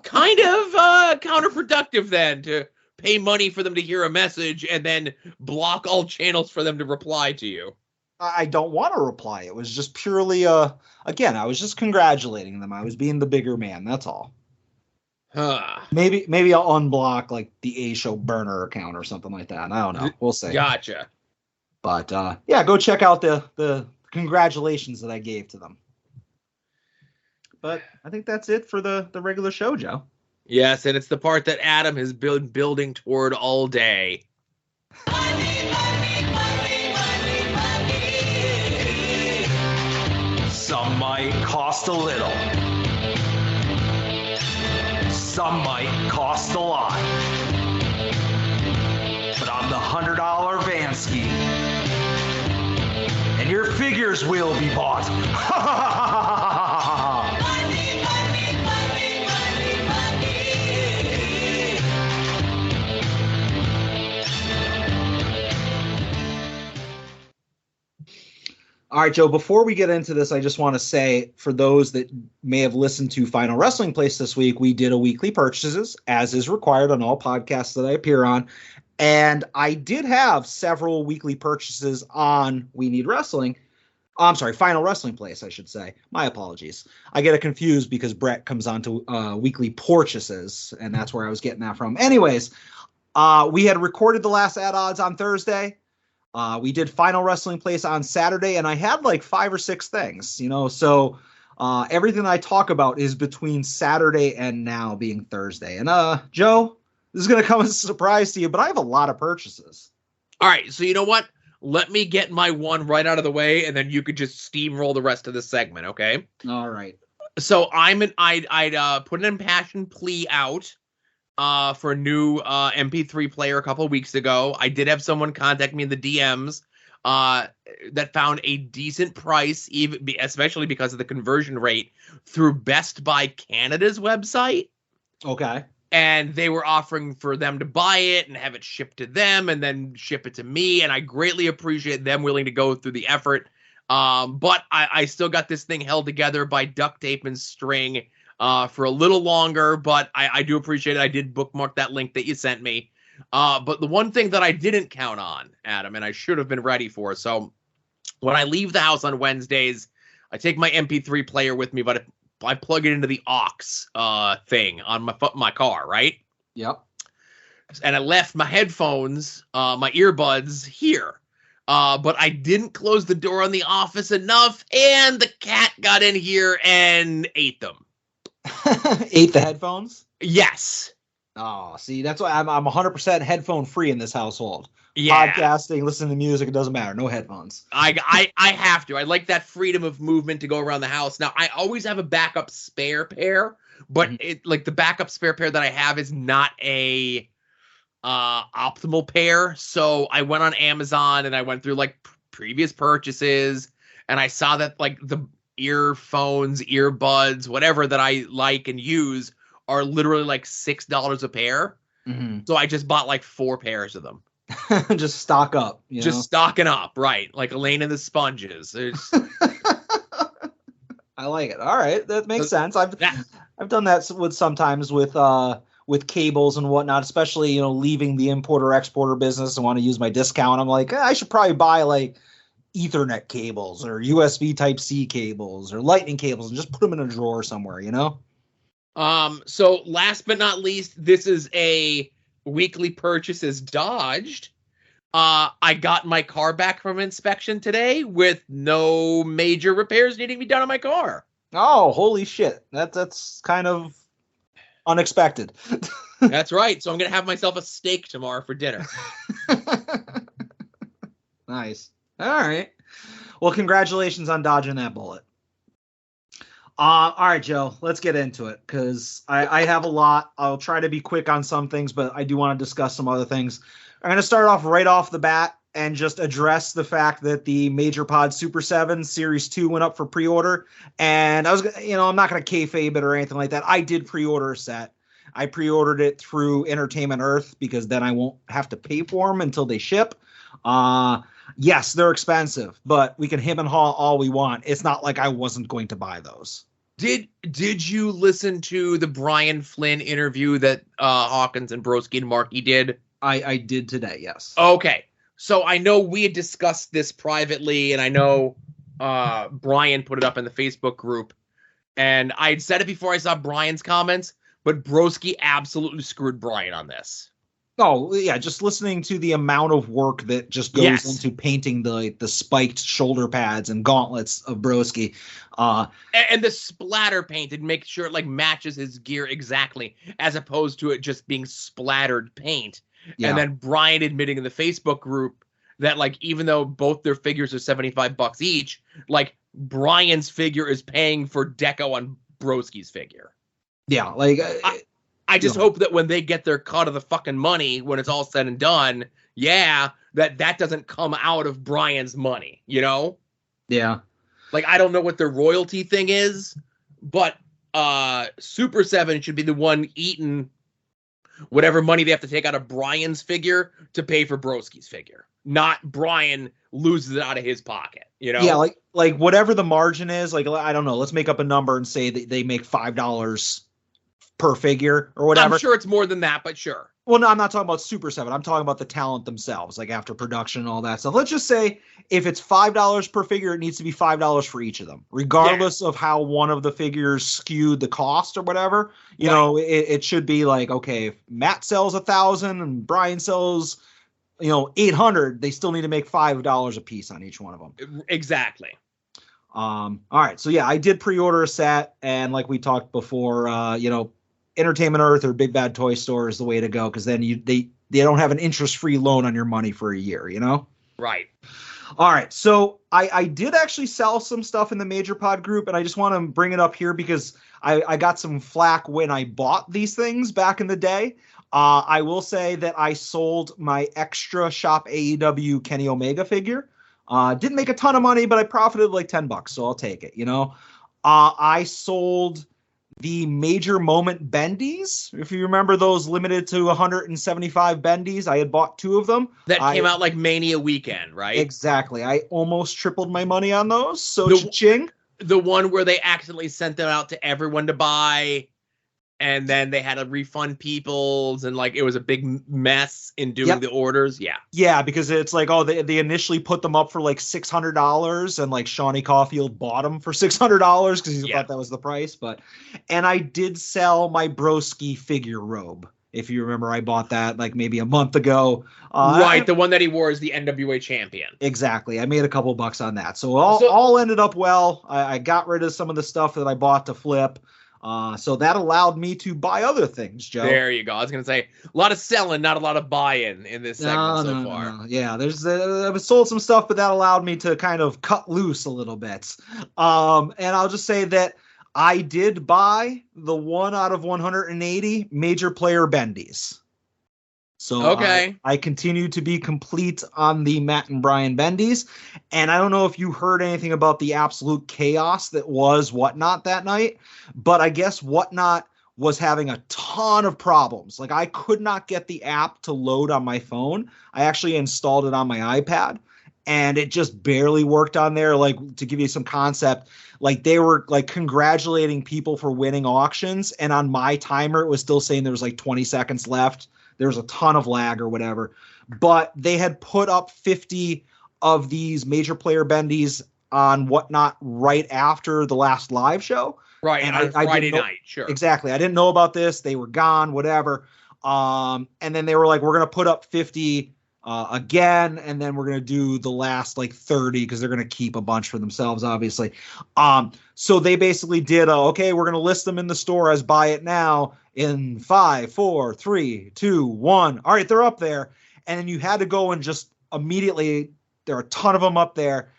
Kind of counterproductive then to pay money for them to hear a message and then block all channels for them to reply to you. I don't want to reply. It was just purely, again, I was just congratulating them. I was being the bigger man. That's all. Maybe I'll unblock the A Show burner account or something like that. I don't know. We'll see. Gotcha. But go check out the congratulations that I gave to them. But I think that's it for the regular show, Joe. Yes, and it's the part that Adam has been building toward all day. Money, money, money, money, money. Some might cost a little. Some might cost a lot. But I'm the $100 Vansky. And your figures will be bought. Money, money, money, money, money. All right, Joe, before we get into this, I just want to say, for those that may have listened to Final Wrestling Place this week, we did a weekly purchases, as is required on all podcasts that I appear on. And I did have several weekly purchases on We Need Wrestling. I'm sorry, Final Wrestling Place, I should say. My apologies. I get it confused because Brett comes on to weekly purchases, and that's where I was getting that from. Anyways, we had recorded the last ad odds on Thursday. We did Final Wrestling Place on Saturday, and I had 5 or 6 things, so everything I talk about is between Saturday and now being Thursday. And Joe, this is going to come as a surprise to you, but I have a lot of purchases. All right, so you know what? Let me get my one right out of the way, and then you could just steamroll the rest of the segment, okay? All right. So I'd put an impassioned plea out for a new MP3 player a couple of weeks ago. I did have someone contact me in the DMs that found a decent price, especially because of the conversion rate, through Best Buy Canada's website. Okay. and they were offering for them to buy it and have it shipped to them and then ship it to me. And I greatly appreciate them willing to go through the effort. But I still got this thing held together by duct tape and string for a little longer, but I do appreciate it. I did bookmark that link that you sent me. But the one thing that I didn't count on, Adam, and I should have been ready for, so when I leave the house on Wednesdays, I take my MP3 player with me, but I plug it into the aux thing on my car, right? Yep. And I left my headphones, my earbuds here. But I didn't close the door on the office enough, and the cat got in here and ate them. Ate the headphones? Yes. Oh, see, that's why I'm 100% headphone free in this household. Yeah. Podcasting, listening to music, it doesn't matter. No headphones. I have to. I like that freedom of movement to go around the house. Now, I always have a backup spare pair, but the backup spare pair that I have is not a optimal pair. So I went on Amazon and I went through like previous purchases, and I saw that like the earphones, earbuds, whatever that I like and use are literally like $6 a pair. So I just bought like 4 pairs of them. Just stock up. Just stocking up, right? Like Elaine and the Sponges. I like it. All right, that makes sense. I've done that sometimes with cables and whatnot, especially leaving the importer exporter business and want to use my discount. I'm like, I should probably buy like Ethernet cables or USB Type-C cables or lightning cables and just put them in a drawer somewhere. So last but not least, this is a weekly purchases dodged. I got my car back from inspection today with no major repairs needing to be done on my car. Oh, holy shit. That's kind of unexpected. That's right. So I'm going to have myself a steak tomorrow for dinner. Nice. All right. Well, congratulations on dodging that bullet. All right, Joe, let's get into it because I have a lot. I'll try to be quick on some things, but I do want to discuss some other things. I'm going to start off right off the bat and just address the fact that the Major Pod Super 7 Series 2 went up for pre-order. And I'm not going to kayfabe it or anything like that. I did pre-order a set. I pre-ordered it through Entertainment Earth because then I won't have to pay for them until they ship. Yes, they're expensive, but we can hem and haw all we want. It's not like I wasn't going to buy those. Did you listen to the Brian Flynn interview that Hawkins and Broski and Markey did? I did today, yes. Okay. So I know we had discussed this privately, and I know Brian put it up in the Facebook group. And I had said it before I saw Brian's comments, but Broski absolutely screwed Brian on this. Oh, yeah, just listening to the amount of work that just goes into painting the spiked shoulder pads and gauntlets of Broski. And the splatter painted, make sure it like matches his gear exactly, as opposed to it just being splattered paint. Yeah. And then Brian admitting in the Facebook group that like even though both their figures are $75 each, like Brian's figure is paying for deco on Broski's figure. Yeah, like I just hope that when they get their cut of the fucking money, when it's all said and done, that doesn't come out of Brian's money, Yeah. Like, I don't know what their royalty thing is, but Super 7 should be the one eating whatever money they have to take out of Brian's figure to pay for Broski's figure. Not Brian loses it out of his pocket, Yeah, like whatever the margin is, like, I don't know, let's make up a number and say that they make $5 per figure or whatever. I'm sure it's more than that, but sure. Well, no, I'm not talking about Super 7. I'm talking about the talent themselves, like after production and all that stuff. Let's just say if it's $5 per figure, it needs to be $5 for each of them, regardless of how one of the figures skewed the cost or whatever. It should be like, okay, if Matt sells 1,000 and Brian sells, 800, they still need to make $5 a piece on each one of them. Exactly. All right. So yeah, I did pre-order a set, and like we talked before, Entertainment Earth or Big Bad Toy Store is the way to go, because then they don't have an interest-free loan on your money for a year, Right. All right. So I did actually sell some stuff in the Major Pod group, and I just want to bring it up here because I got some flack when I bought these things back in the day. I will say that I sold my extra Shop AEW Kenny Omega figure. Didn't make a ton of money, but I profited like $10, so I'll take it, I sold the major moment bendies. If you remember those limited to 175 bendies, I had bought 2 of them. That came out like Mania weekend, right? Exactly. I almost tripled my money on those. So cha-ching. The one where they accidentally sent them out to everyone to buy, and then they had to refund people's, and like it was a big mess in doing the orders. Yeah, because it's like, they initially put them up for like $600, and like Shawnee Caulfield bought them for $600 because he thought that was the price. And I did sell my Broski figure robe. If you remember, I bought that like maybe a month ago. Right, the one that he wore as the NWA champion. Exactly. I made a couple bucks on that. So all ended up well. I got rid of some of the stuff that I bought to flip. So that allowed me to buy other things, Joe. There you go. I was going to say, a lot of selling, not a lot of buying in this segment so far. No. Yeah, I've sold some stuff, but that allowed me to kind of cut loose a little bit. And I'll just say that I did buy the 1 out of 180 major player bendies. So I continue to be complete on the Matt and Brian bendies. And I don't know if you heard anything about the absolute chaos that was Whatnot that night, but I guess Whatnot was having a ton of problems. Like I could not get the app to load on my phone. I actually installed it on my iPad, and it just barely worked on there. Like, to give you some concept, like they were like congratulating people for winning auctions, and on my timer it was still saying there was like 20 seconds left. There was a ton of lag or whatever, but they had put up 50 of these major player bendies on Whatnot right after the last live show. Right, and on Friday night, sure. Exactly. I didn't know about this. They were gone, whatever. And then they were like, we're going to put up 50 again, and then we're going to do the last like 30 because they're going to keep a bunch for themselves, obviously. So they basically did, okay, we're going to list them in the store as buy it now in 5, 4, 3, 2, 1. All right, they're up there. And then you had to go and just immediately, there are a ton of them up there.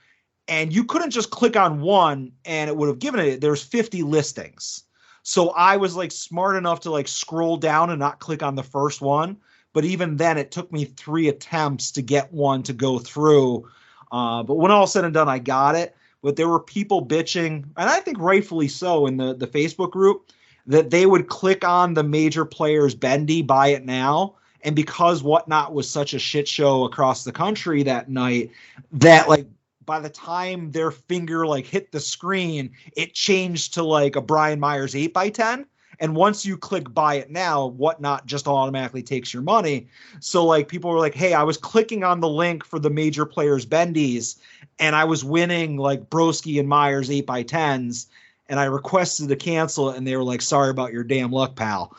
And you couldn't just click on one and it would have given it, there's 50 listings. So I was like smart enough to like scroll down and not click on the first one. But even then it took me 3 attempts to get one to go through. But when all said and done, I got it. But there were people bitching, and I think rightfully so, in the Facebook group, that they would click on the major players bendy, buy it now. And because Whatnot was such a shit show across the country that night, that like by the time their finger like hit the screen, it changed to like a Brian Myers 8x10. And once you click buy it now, Whatnot just automatically takes your money. So like people were like, hey, I was clicking on the link for the major players bendies and I was winning like Broski and Myers 8x10s. And I requested to cancel it, and they were like, sorry about your damn luck, pal.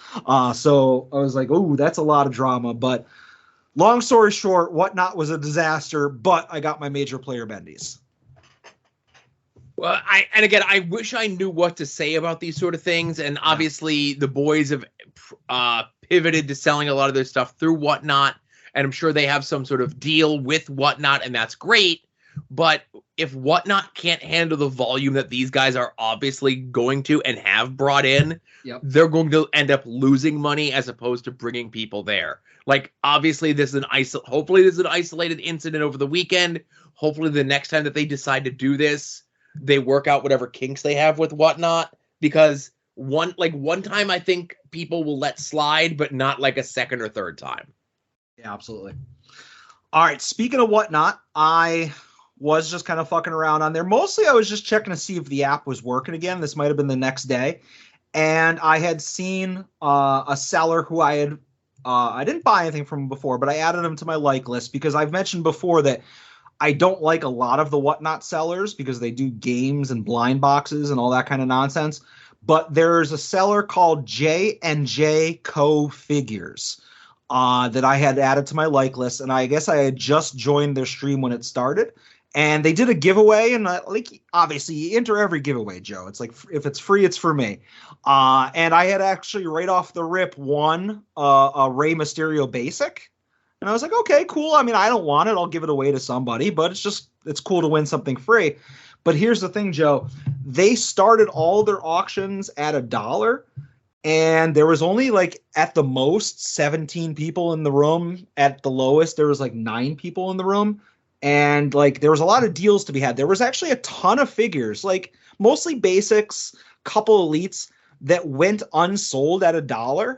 So I was like, oh, that's a lot of drama. But long story short, Whatnot was a disaster, but I got my major player bendies. Well, I wish I knew what to say about these sort of things. And obviously, the boys have pivoted to selling a lot of their stuff through Whatnot. And I'm sure they have some sort of deal with Whatnot, and that's great. But if Whatnot can't handle the volume that these guys are obviously going to and have brought in, they're going to end up losing money as opposed to bringing people there. Like, obviously, hopefully this is an isolated incident over the weekend. Hopefully the next time that they decide to do this, they work out whatever kinks they have with Whatnot. Because one time I think people will let slide, but not like a second or third time. Yeah, absolutely. All right, speaking of Whatnot, I was just kind of fucking around on there. Mostly I was just checking to see if the app was working again. This might have been the next day. And I had seen a seller who I didn't buy anything from before, but I added him to my like list because I've mentioned before that I don't like a lot of the Whatnot sellers because they do games and blind boxes and all that kind of nonsense. But there's a seller called J&J Co Figures that I had added to my like list. And I guess I had just joined their stream when it started. And they did a giveaway, and like obviously you enter every giveaway, Joe. It's like if it's free, it's for me. And I had actually right off the rip won a Rey Mysterio basic, and I was like, okay, cool. I mean, I don't want it. I'll give it away to somebody, but it's cool to win something free. But here's the thing, Joe. They started all their auctions at $1, and there was only like at the most 17 people in the room. At the lowest, there was like 9 people in the room. And like there was a lot of deals to be had. There was actually a ton of figures, like mostly basics, couple elites, that went unsold at $1.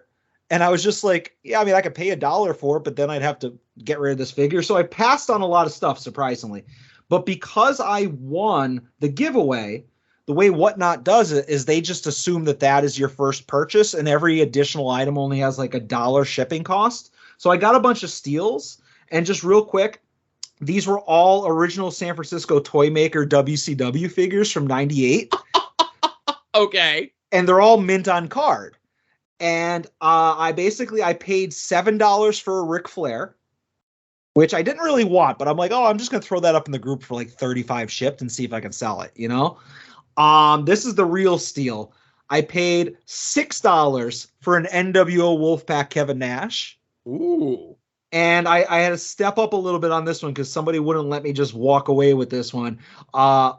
And I was just like, yeah, I mean, I could pay $1 for it, but then I'd have to get rid of this figure. So I passed on a lot of stuff, surprisingly. But because I won the giveaway, the way Whatnot does it is they just assume that that is your first purchase, and every additional item only has like $1 shipping cost. So I got a bunch of steals, and just real quick, these were all original San Francisco toy maker WCW figures from '98. Okay. And they're all mint on card. And I paid $7 for a Ric Flair, which I didn't really want, but I'm like, oh, I'm just going to throw that up in the group for like 35 shipped and see if I can sell it, you know? This is the real steal. I paid $6 for an NWO Wolfpack Kevin Nash. Ooh. And I had to step up a little bit on this one because somebody wouldn't let me just walk away with this one. A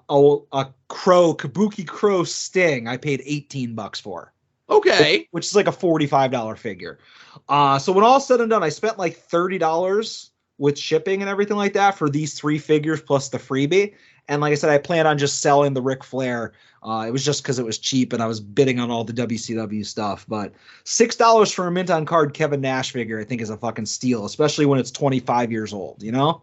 Kabuki Crow Sting I paid $18 for. Okay. Which is like a $45 figure. So when all's said and done, I spent like $30 with shipping and everything like that for these 3 figures plus the freebie. And like I said, I planned on just selling the Ric Flair. It was just because it was cheap and I was bidding on all the WCW stuff. But $6 for a mint on card Kevin Nash figure, I think, is a fucking steal, especially when it's 25 years old, you know?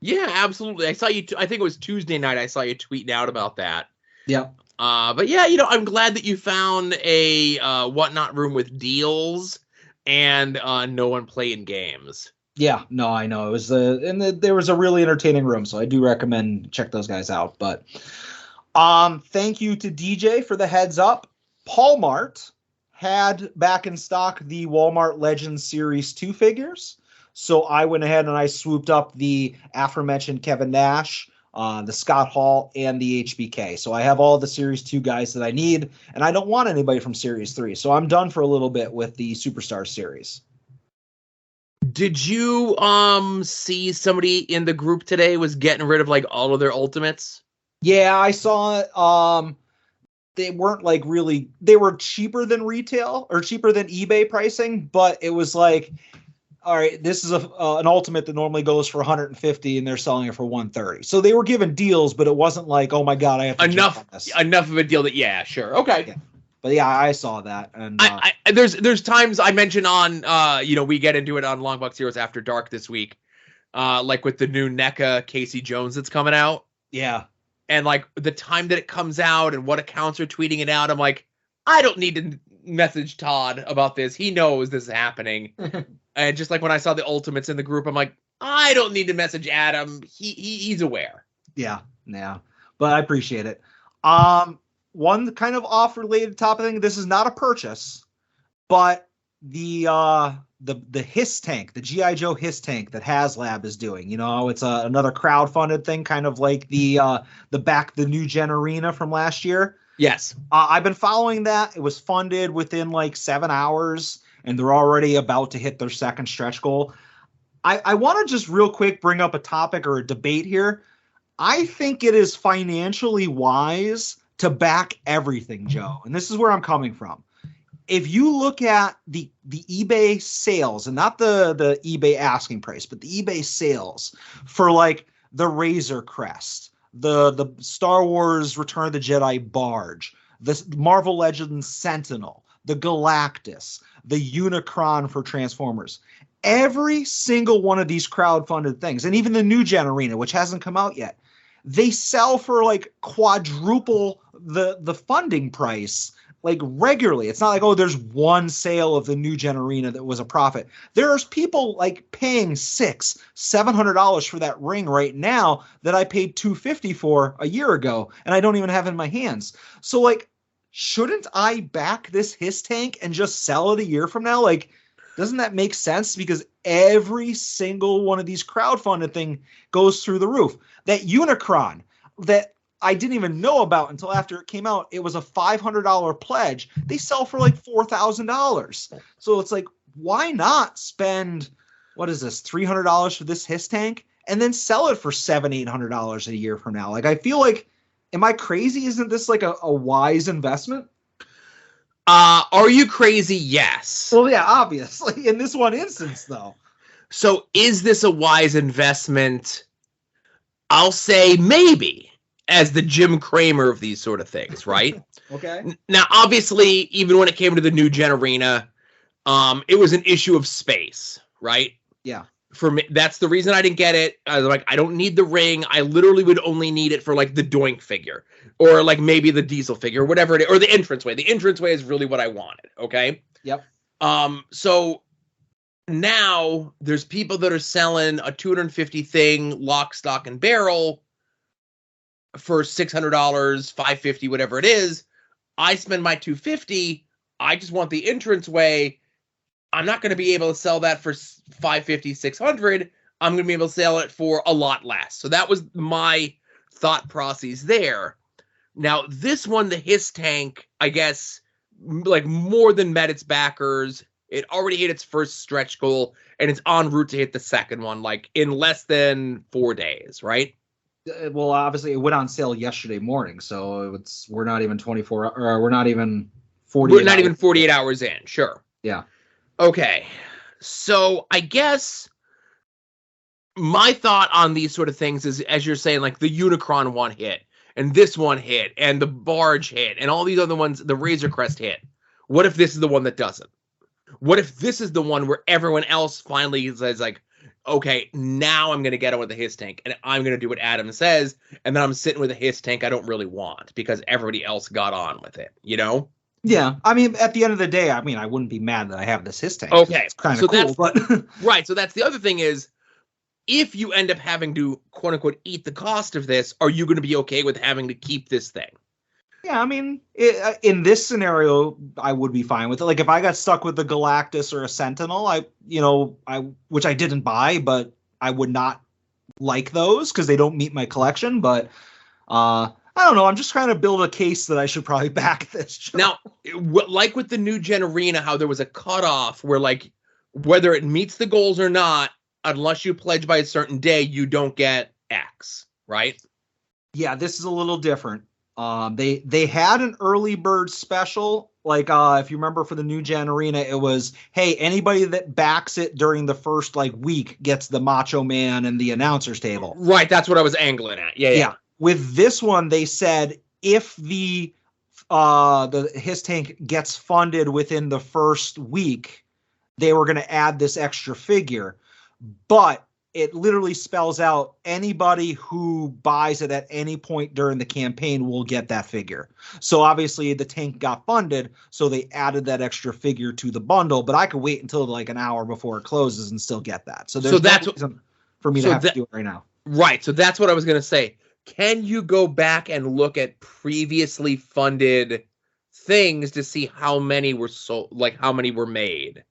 Yeah, absolutely. I saw you. I think it was Tuesday night. I saw you tweeting out about that. Yep. But yeah, I'm glad that you found a Whatnot room with deals and no one playing games. Yeah, no, I know. It was there was a really entertaining room, so I do recommend check those guys out. But thank you to DJ for the heads up. Paul Mart had back in stock the Walmart Legends Series 2 figures. So I went ahead and I swooped up the aforementioned Kevin Nash, the Scott Hall, and the HBK. So I have all the Series 2 guys that I need, and I don't want anybody from Series 3. So I'm done for a little bit with the Superstar Series. Did you see somebody in the group today was getting rid of like all of their Ultimates? Yeah, I saw it. They weren't like really, they were cheaper than retail or cheaper than eBay pricing, but it was like, all right, this is an Ultimate that normally goes for $150 and they're selling it for $130. So they were giving deals, but it wasn't like, oh my God, I have to enough of a deal that, yeah, sure. Okay. Yeah. But yeah, I saw that. And there's times I mention on, we get into it on Long Bucks Heroes After Dark this week, like with the new NECA Casey Jones that's coming out. Yeah. And like the time that it comes out and what accounts are tweeting it out, I'm like, I don't need to message Todd about this. He knows this is happening. And just like when I saw the Ultimates in the group, I'm like, I don't need to message Adam. He's aware. Yeah. But I appreciate it. One kind of off-related topic thing. This is not a purchase, but the HISS tank, the G.I. Joe HISS tank that HasLab is doing. It's another crowd-funded thing, kind of like the New Gen Arena from last year. Yes. I've been following that. It was funded within like 7 hours, and they're already about to hit their second stretch goal. I want to just real quick bring up a topic or a debate here. I think it is financially wise to back everything, Joe. And this is where I'm coming from. If you look at the eBay sales, and not the eBay asking price, but the eBay sales for like the Razor Crest, the Star Wars Return of the Jedi barge, the Marvel Legends Sentinel, the Galactus, the Unicron for Transformers, every single one of these crowdfunded things, and even the New Gen Arena, which hasn't come out yet, they sell for like quadruple the funding price, like regularly. It's not like, oh, there's one sale of the New Gen Arena that was a profit. There's people like paying $600-700 for that ring right now that I paid $250 for a year ago, and I don't even have in my hands. So like, shouldn't I back this HISS tank and just sell it a year from now? Like, doesn't that make sense? Because every single one of these crowdfunded thing goes through the roof. That Unicron that I didn't even know about until after it came out, it was a $500 pledge. They sell for like $4,000. So it's like, why not spend, what is this, $300 for this HISS tank and then sell it for $700-800 a year from now? Like, I feel like, am I crazy? Isn't this like a wise investment? Are you crazy? Yes. Well, yeah, obviously. In this one instance, though. So is this a wise investment? I'll say maybe. as the Jim Cramer of these sort of things, right? Okay. Now, obviously, even when it came to the New Gen Arena, it was an issue of space, right? Yeah. For me, that's the reason I didn't get it. I was like, I don't need the ring. I literally would only need it for like the Doink figure, or like maybe the Diesel figure, whatever it is, or the entranceway. The entranceway is really what I wanted. Okay. Yep. So now there's people that are selling a $250 thing, lock, stock, and barrel for $600, $550, whatever it is. I spend my $250. I just want the entranceway. I'm not going to be able to sell that for $550, $600. I'm going to be able to sell it for a lot less. So that was my thought process there. Now, this one, the Hiss Tank, I guess, like more than met its backers. It already hit its first stretch goal, and it's en route to hit the second one, like in less than 4 days, right? Well, obviously, it went on sale yesterday morning, so we're not even 24, or we're not even 48. We're not even 48 hours in, sure. Yeah. Okay, so I guess my thought on these sort of things is, as you're saying, like the Unicron one hit, and this one hit, and the Barge hit, and all these other ones, the Razor Crest hit. What if this is the one that doesn't? What if this is the one where everyone else finally says, like, okay, now I'm going to get on with the Hiss Tank, and I'm going to do what Adam says, and then I'm sitting with a Hiss Tank I don't really want, because everybody else got on with it, you know? Yeah, I mean, at the end of the day, I mean, I wouldn't be mad that I have this Hiss Tank. Okay, it's kind of so cool, but right. So that's the other thing is, if you end up having to quote unquote eat the cost of this, are you going to be okay with having to keep this thing? Yeah, I mean, in this scenario, I would be fine with it. Like if I got stuck with the Galactus or a Sentinel, which I didn't buy, but I would not like those because they don't meet my collection. But I don't know. I'm just trying to build a case that I should probably back this show. Now, like with the New Gen Arena, how there was a cutoff where, like, whether it meets the goals or not, unless you pledge by a certain day, you don't get X, right? Yeah, this is a little different. They had an early bird special. Like, if you remember for the New Gen Arena, it was, hey, anybody that backs it during the first, like, week gets the Macho Man and the announcer's table. Right, that's what I was angling at. Yeah. With this one, they said if the Hiss Tank gets funded within the first week, they were going to add this extra figure. But it literally spells out anybody who buys it at any point during the campaign will get that figure. So obviously the tank got funded, so they added that extra figure to the bundle. But I could wait until like an hour before it closes and still get that. So there's no reason for me to have to do it right now. Right. So that's what I was going to say. Can you go back and look at previously funded things to see how many were sold, like how many were made?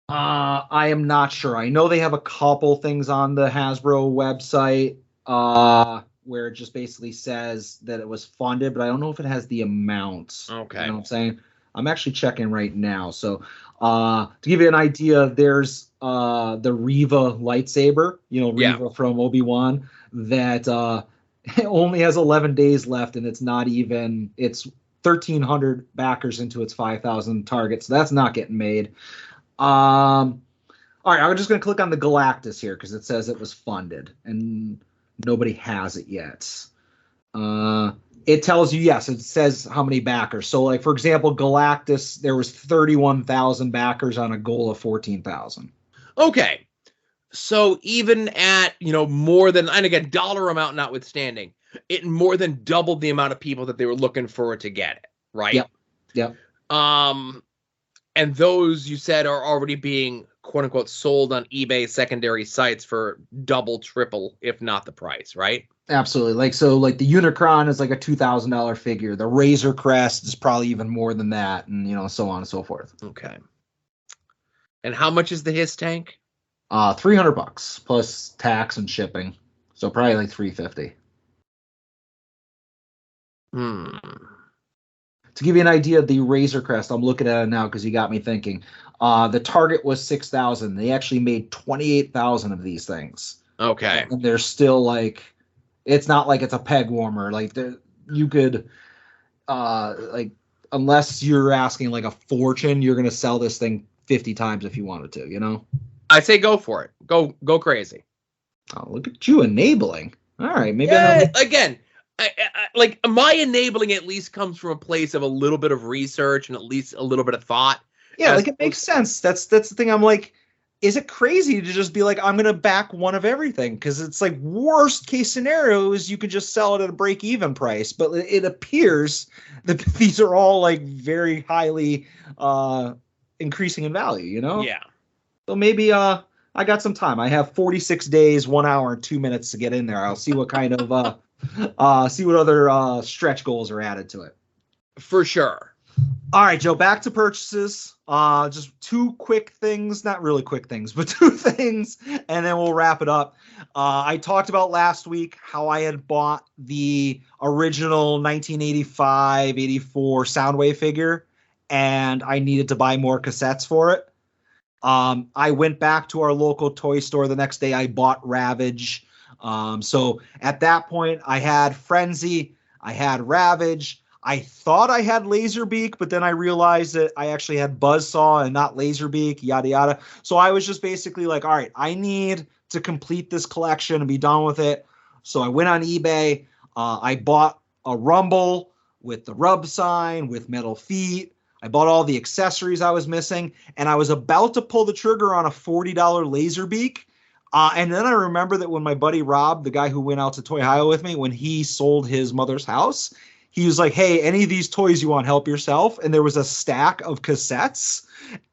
I am not sure. I know they have a couple things on the Hasbro website where it just basically says that it was funded, but I don't know if it has the amounts. Okay. You know what I'm saying? I'm actually checking right now. So to give you an idea, there's the Reva lightsaber, Reva from Obi-Wan, that it only has 11 days left, and it's 1,300 backers into its 5,000 target, so that's not getting made. All right, I'm just going to click on the Galactus here because it says it was funded, and nobody has it yet. It tells you, yes, it says how many backers. So, like, for example, Galactus, there was 31,000 backers on a goal of 14,000. Okay. So even at, more than, and again, dollar amount notwithstanding, it more than doubled the amount of people that they were looking for to get it, right? Yep. And those, you said, are already being, quote unquote, sold on eBay secondary sites for double, triple, if not the price, right? Absolutely. Like the Unicron is like a $2,000 figure. The Razor Crest is probably even more than that, and, so on and so forth. Okay. And how much is the Hiss Tank? $300 plus tax and shipping. So probably like $350. To give you an idea of the Razor Crest, I'm looking at it now because you got me thinking. The target was 6,000. They actually made 28,000 of these things. Okay. And they're still like, it's not like it's a peg warmer. Like you could, unless you're asking like a fortune, you're going to sell this thing 50 times if you wanted to, I say go for it. Go crazy. Oh, look at you enabling. All right, maybe. Yeah, again, like my enabling at least comes from a place of a little bit of research and at least a little bit of thought. Yeah, like it makes sense. That's the thing. I'm like, is it crazy to just be like, I'm gonna back one of everything? Because it's like worst case scenario is you could just sell it at a break even price. But it appears that these are all like very highly increasing in value. You know? Yeah. So maybe I got some time. I have 46 days, 1 hour, and 2 minutes to get in there. I'll see what kind of see what other stretch goals are added to it. For sure. All right, Joe, back to purchases. Just two quick things, not really quick things, but two things, and then we'll wrap it up. I talked about last week how I had bought the original 1985-84 Soundwave figure, and I needed to buy more cassettes for it. I went back to our local toy store the next day. I bought Ravage. So at that point, I had Frenzy, I had Ravage. I thought I had Laserbeak, but then I realized that I actually had Buzzsaw and not Laserbeak, yada, yada. So I was just basically like, all right, I need to complete this collection and be done with it. So I went on eBay. I bought a Rumble with the rub sign, with metal feet. I bought all the accessories I was missing, and I was about to pull the trigger on a $40 Laserbeak. And then I remember that when my buddy Rob, the guy who went out to Toy Hio with me, when he sold his mother's house, he was like, hey, any of these toys you want, help yourself. And there was a stack of cassettes.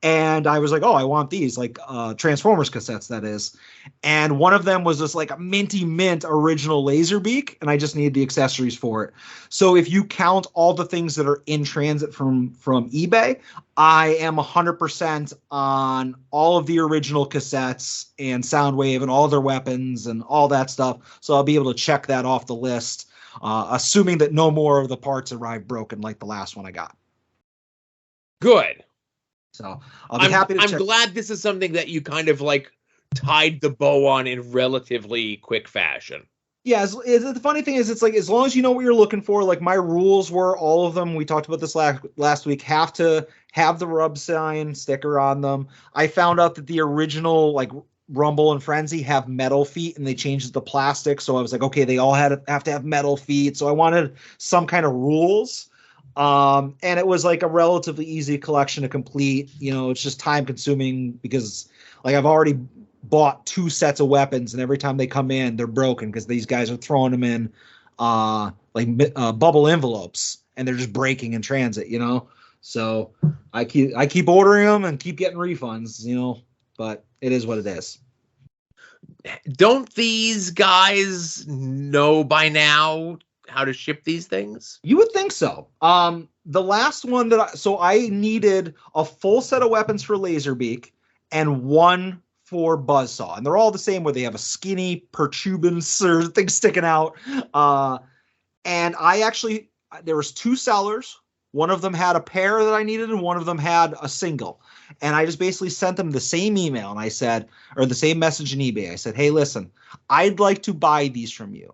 And I was like, oh, I want these, like Transformers cassettes, that is. And one of them was just like a minty mint original Laserbeak. And I just needed the accessories for it. So if you count all the things that are in transit from eBay, I am 100% on all of the original cassettes and Soundwave and all their weapons and all that stuff. So I'll be able to check that off the list. Assuming that no more of the parts arrive broken like the last one I got. Good. So I'll be happy to check. I'm glad this is something that you kind of like tied the bow on in relatively quick fashion. Yeah, the funny thing is, it's like as long as you know what you're looking for, like my rules were all of them. We talked about this last week. Have to have the rub sign sticker on them. I found out that the original like Rumble and Frenzy have metal feet and they changed the plastic. So I was like, okay, they all have to have metal feet. So I wanted some kind of rules. And it was like a relatively easy collection to complete. You know, it's just time consuming because like I've already bought 2 sets of weapons and every time they come in, they're broken because these guys are throwing them in bubble envelopes and they're just breaking in transit, you know? So I keep ordering them and keep getting refunds, you know, but it is what it is. Don't these guys know by now how to ship these things? You would think so. The last one that I needed a full set of weapons for Laserbeak and one for Buzzsaw, and they're all the same where they have a skinny protuberance or thing sticking out. And there was 2 sellers. One of them had a pair that I needed, and one of them had a single. And I just basically sent them the same email, and I said, or the same message in eBay. I said, hey, listen, I'd like to buy these from you.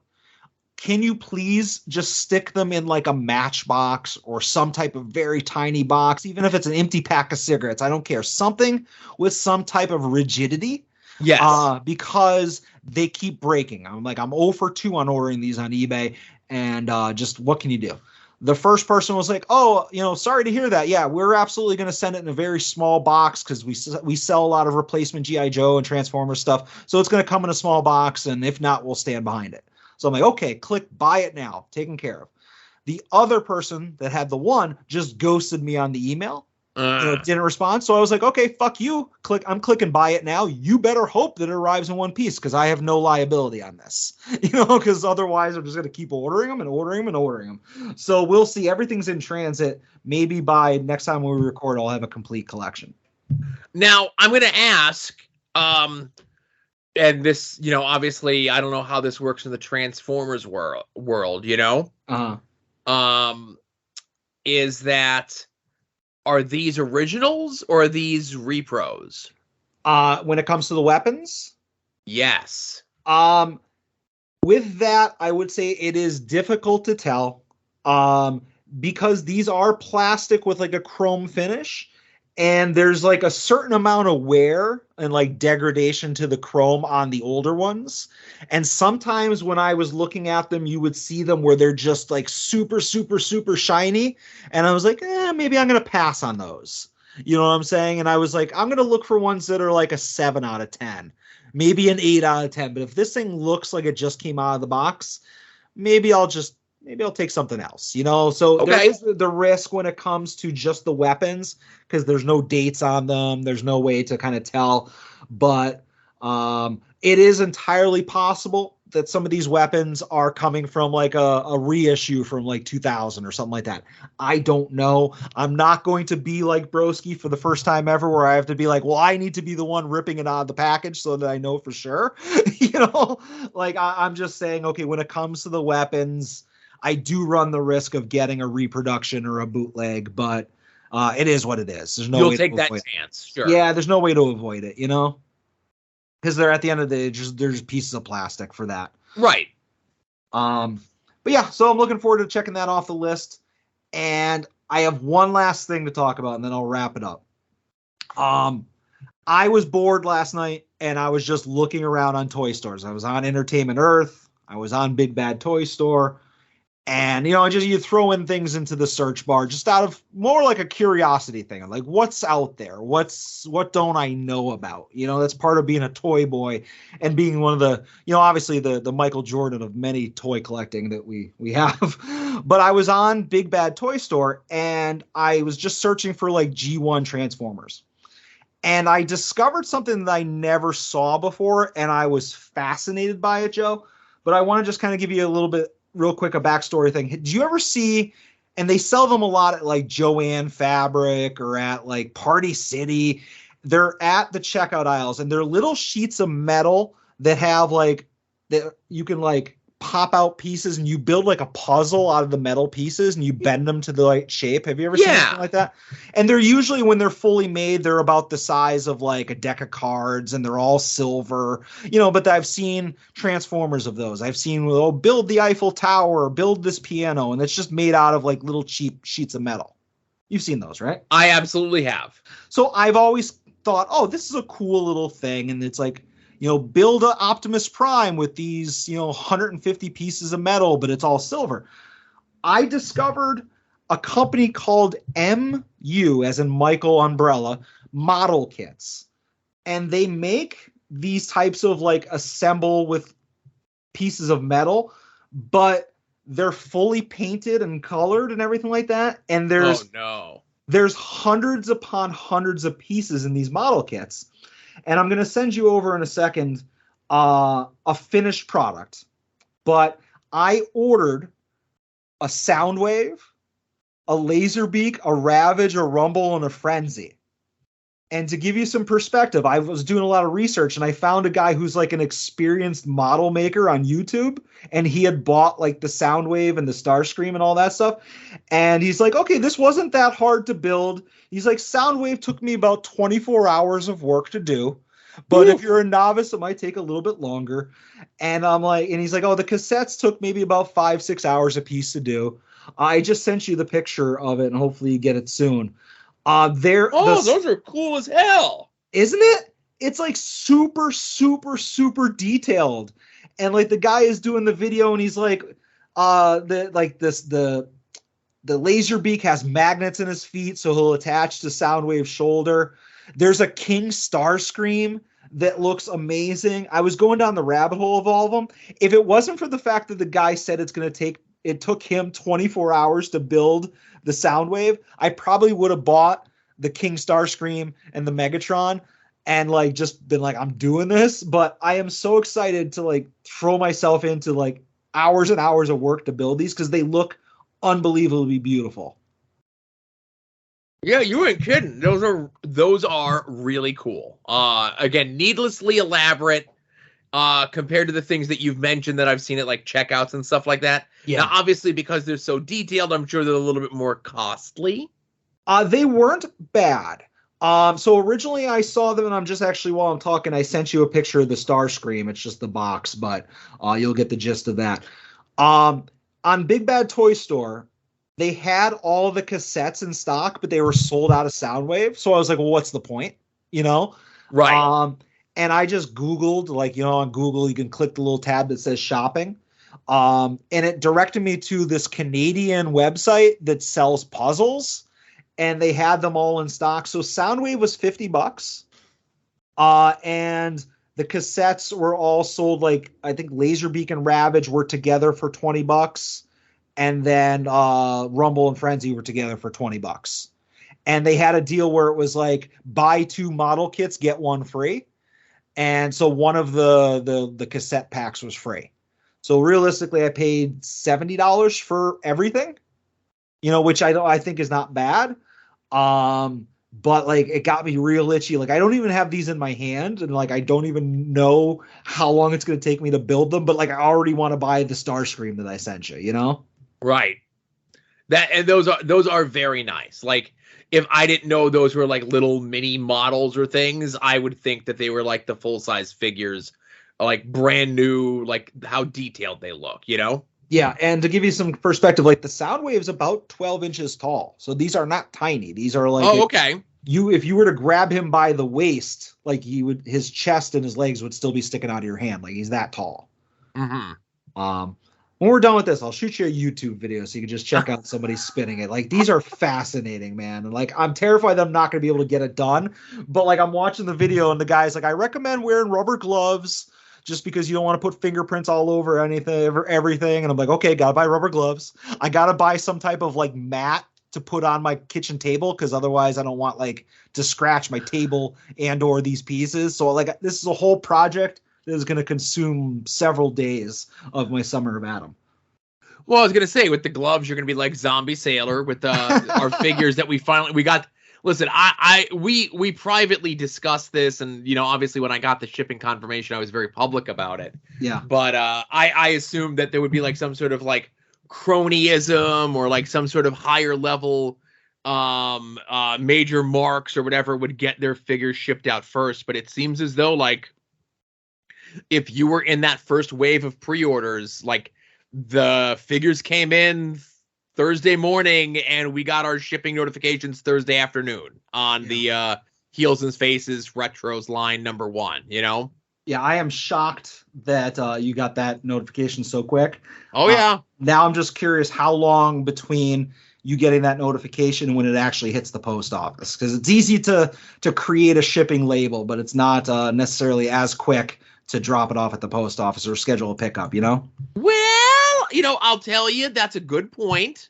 Can you please just stick them in like a matchbox or some type of very tiny box, even if it's an empty pack of cigarettes? I don't care. Something with some type of rigidity. Yes. Because they keep breaking. I'm 0 for 2 on ordering these on eBay, and just what can you do? The first person was like, oh, you know, sorry to hear that. Yeah, we're absolutely going to send it in a very small box because we sell a lot of replacement G.I. Joe and Transformers stuff. So it's going to come in a small box, and if not, we'll stand behind it. So I'm like, okay, click buy it now, taken care of. The other person that had the one just ghosted me on the email. Didn't respond. So I was like, okay, fuck you. I'm clicking buy it now. You better hope that it arrives in one piece because I have no liability on this, you know, because otherwise I'm just going to keep ordering them and ordering them and ordering them. So we'll see. Everything's in transit. Maybe by next time we record, I'll have a complete collection. Now I'm going to ask, and this, you know, obviously I don't know how this works in the Transformers world, you know, is that, are these originals or are these repros? When it comes to the weapons? Yes. With that, I would say it is difficult to tell because these are plastic with like a chrome finish. And there's like a certain amount of wear and like degradation to the chrome on the older ones. And sometimes when I was looking at them, you would see them where they're just like super, super, super shiny. And I was like, maybe I'm going to pass on those. You know what I'm saying? And I was like, I'm going to look for ones that are like a 7 out of 10, maybe an 8 out of 10. But if this thing looks like it just came out of the box, maybe I'll take something else, you know? So there is the risk when it comes to just the weapons, because there's no dates on them. There's no way to kind of tell. But it is entirely possible that some of these weapons are coming from like a reissue from like 2000 or something like that. I don't know. I'm not going to be like Broski for the first time ever where I have to be like, well, I need to be the one ripping it out of the package so that I know for sure. You know, like I'm just saying, okay, when it comes to the weapons, I do run the risk of getting a reproduction or a bootleg, but it is what it is. There's no You'll way take to that avoid chance. Sure. Yeah, there's no way to avoid it, you know? Because they're at the end of the day, they're just pieces of plastic for that. Right. But yeah, so I'm looking forward to checking that off the list. And I have one last thing to talk about, and then I'll wrap it up. I was bored last night, and I was just looking around on toy stores. I was on Entertainment Earth. I was on Big Bad Toy Store. And, you know, you throw in things into the search bar just out of more like a curiosity thing. I'm like, what's out there? What don't I know about? You know, that's part of being a toy boy and being one of the, you know, obviously the Michael Jordan of many toy collecting that we have. But I was on Big Bad Toy Store and I was just searching for like G1 Transformers. And I discovered something that I never saw before, and I was fascinated by it, Joe. But I want to just kind of give you a little bit real quick, a backstory thing. Did you ever see, and they sell them a lot at like Joann Fabric or at like Party City, they're at the checkout aisles and they're little sheets of metal that have like, that you can like pop out pieces and you build like a puzzle out of the metal pieces and you bend them to the right shape. Have you ever seen something like that? And they're usually, when they're fully made, they're about the size of like a deck of cards and they're all silver, you know, but I've seen Transformers of those. I've seen, well, build the Eiffel Tower, build this piano, and it's just made out of like little cheap sheets of metal. You've seen those, right? I absolutely have. So I've always thought, oh, this is a cool little thing. And it's like, you know, build a Optimus Prime with these, you know, 150 pieces of metal, but it's all silver. I discovered a company called MU, as in Michael Umbrella, model kits. And they make these types of like assemble with pieces of metal, but they're fully painted and colored and everything like that. And there's hundreds upon hundreds of pieces in these model kits. And I'm going to send you over in a second a finished product. But I ordered a Soundwave, a Laserbeak, a Ravage, a Rumble, and a Frenzy. And to give you some perspective, I was doing a lot of research and I found a guy who's like an experienced model maker on YouTube. And he had bought like the Soundwave and the Starscream and all that stuff. And he's like, okay, this wasn't that hard to build. He's like, Soundwave took me about 24 hours of work to do. But if you're a novice, it might take a little bit longer. And I'm like, and he's like, oh, the cassettes took maybe about 5-6 hours a piece to do. I just sent you the picture of it and hopefully you get it soon. Those are cool as hell. Isn't it? It's like super, super, super detailed. And like the guy is doing the video and he's like, the Laserbeak has magnets in his feet, so he'll attach to Soundwave's shoulder. There's a King Starscream that looks amazing. I was going down the rabbit hole of all of them. If it wasn't for the fact that the guy said it took him 24 hours to build the Soundwave, I probably would have bought the King Starscream and the Megatron and like just been like, I'm doing this. But I am so excited to like throw myself into like hours and hours of work to build these because they look unbelievably beautiful. Yeah, you ain't kidding. Those are really cool. Again, needlessly elaborate compared to the things that you've mentioned that I've seen at like checkouts and stuff like that. Yeah. Now, obviously, because they're so detailed, I'm sure they're a little bit more costly. They weren't bad. So originally I saw them, and I'm just actually, while I'm talking, I sent you a picture of the Starscream. It's just the box, but you'll get the gist of that. On Big Bad Toy Store, they had all the cassettes in stock, but they were sold out of Soundwave. So I was like, well, what's the point? You know? Right. And I just Googled, like, you know, on Google, you can click the little tab that says shopping. And it directed me to this Canadian website that sells puzzles, and they had them all in stock. So Soundwave was $50. And the cassettes were all sold, like, I think Laserbeak and Ravage were together for $20. And then Rumble and Frenzy were together for $20. And they had a deal where it was like buy 2 model kits, get 1 free. And so one of the cassette packs was free. So realistically, I paid $70 for everything, you know, which I think is not bad. But like, it got me real itchy. Like, I don't even have these in my hand, and like, I don't even know how long it's going to take me to build them. But like, I already want to buy the Starscream that I sent you, you know? Right. And those are very nice. Like, if I didn't know those were like little mini models or things, I would think that they were like the full size figures, like brand new, like how detailed they look, you know? Yeah, and to give you some perspective, like the Soundwave is about 12 inches tall. So these are not tiny. These are like, okay. If you were to grab him by the waist, like his chest and his legs would still be sticking out of your hand. Like, he's that tall. Mm-hmm. When we're done with this, I'll shoot you a YouTube video so you can just check out somebody spinning it. Like, these are fascinating, man. And like, I'm terrified that I'm not going to be able to get it done. But like, I'm watching the video and the guy's like, I recommend wearing rubber gloves just because you don't want to put fingerprints all over everything. And I'm like, okay, gotta buy rubber gloves. I gotta buy some type of like mat to put on my kitchen table, because otherwise I don't want like to scratch my table and or these pieces. So like, this is a whole project that is going to consume several days of my summer of Adam. Well, I was going to say, with the gloves, you're going to be like Zombie Sailor with our figures that we got. Listen, we privately discussed this, and, you know, obviously when I got the shipping confirmation, I was very public about it. Yeah. But I assumed that there would be like some sort of like cronyism or like some sort of higher level major marks or whatever would get their figures shipped out first. But it seems as though, like, if you were in that first wave of pre-orders, like, the figures came in Thursday morning and we got our shipping notifications Thursday afternoon on the Heels and Faces Retros line #1, you know? Yeah, I am shocked that you got that notification so quick. Oh, yeah. Now I'm just curious how long between you getting that notification when it actually hits the post office, because it's easy to create a shipping label, but it's not necessarily as quick to drop it off at the post office or schedule a pickup, you know? Well, you know, I'll tell you, that's a good point.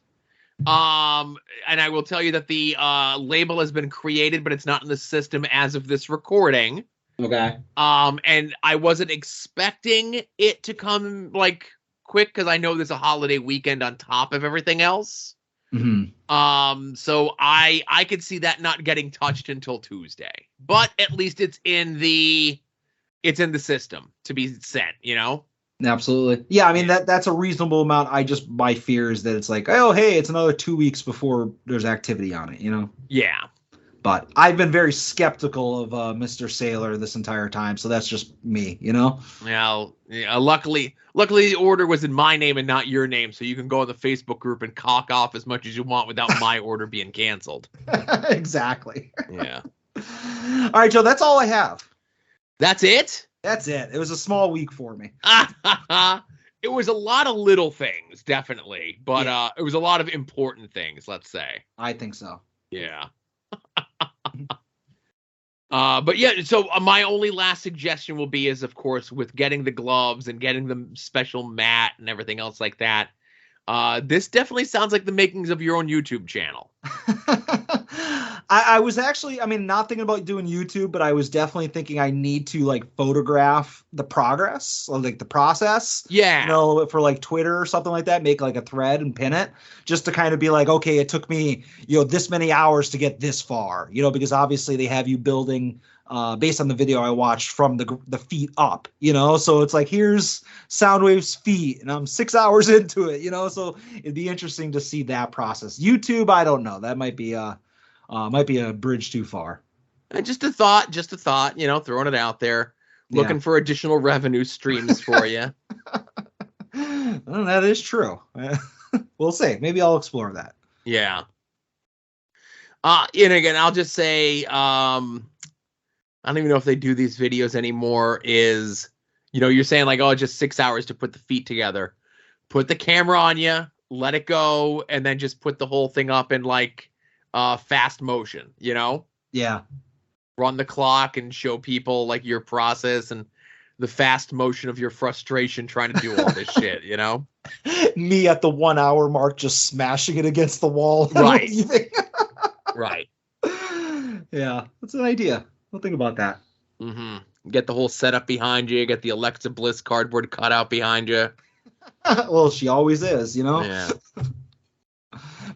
And I will tell you that the label has been created, but it's not in the system as of this recording. Okay. And I wasn't expecting it to come like quick, because I know there's a holiday weekend on top of everything else. Mm-hmm. So I could see that not getting touched until Tuesday, but at least it's in the system to be sent, you know? Absolutely. Yeah, I mean, that's a reasonable amount. My fear is that it's like, oh, hey, it's another 2 weeks before there's activity on it, you know? Yeah. But I've been very skeptical of Mr. Sailor this entire time, so that's just me, you know? Well, yeah, luckily the order was in my name and not your name, so you can go in the Facebook group and cock off as much as you want without my order being canceled. Exactly. Yeah. All right, Joe, that's all I have. That's it? That's it. It was a small week for me. It was a lot of little things, definitely, but it was a lot of important things, let's say. I think so. Yeah. But yeah, so my only last suggestion will be is, of course, with getting the gloves and getting the special mat and everything else like that, this definitely sounds like the makings of your own YouTube channel. I was actually, I mean, not thinking about doing YouTube, but I was definitely thinking I need to like photograph the progress, or like the process. Yeah. You know, for like Twitter or something like that, make like a thread and pin it, just to kind of be like, okay, it took me, you know, this many hours to get this far, you know, because obviously they have you building based on the video I watched from the feet up, you know, so it's like, here's Soundwave's feet and I'm 6 hours into it, you know, so it'd be interesting to see that process. YouTube, I don't know, that might be a bridge too far. Just a thought, you know, throwing it out there, looking for additional revenue streams for you. Well, that is true. We'll see. Maybe I'll explore that. Yeah. And again, I'll just say, I don't even know if they do these videos anymore. Is, you're saying like, oh, just 6 hours to put the feet together. Put the camera on you, let it go, and then just put the whole thing up in like fast motion, Yeah. Run the clock and show people like your process and the fast motion of your frustration trying to do all this shit, Me at the 1 hour mark, just smashing it against the wall. Right. Right. Yeah, that's an idea. We'll think about that. Mm-hmm. Get the whole setup behind you. Get the Alexa Bliss cardboard cutout behind you. Well, she always is, Yeah.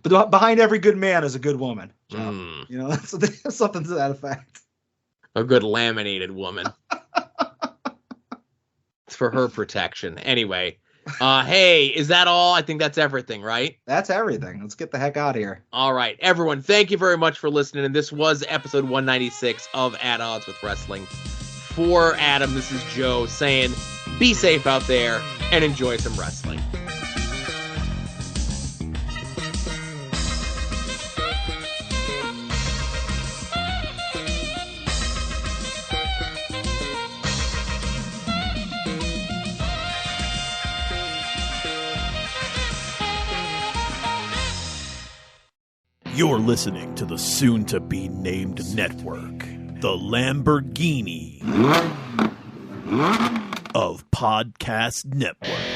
But behind every good man is a good woman. That's something to that effect. A good laminated woman. It's for her protection. Anyway. Hey, is that all? I think that's everything, right? That's everything. Let's get the heck out of here. All right, everyone, thank you very much for listening. And this was episode 196 of At Odds with Wrestling. For Adam, this is Joe saying, be safe out there and enjoy some wrestling. You're listening to the soon-to-be-named network, the Lamborghini of Podcast Network.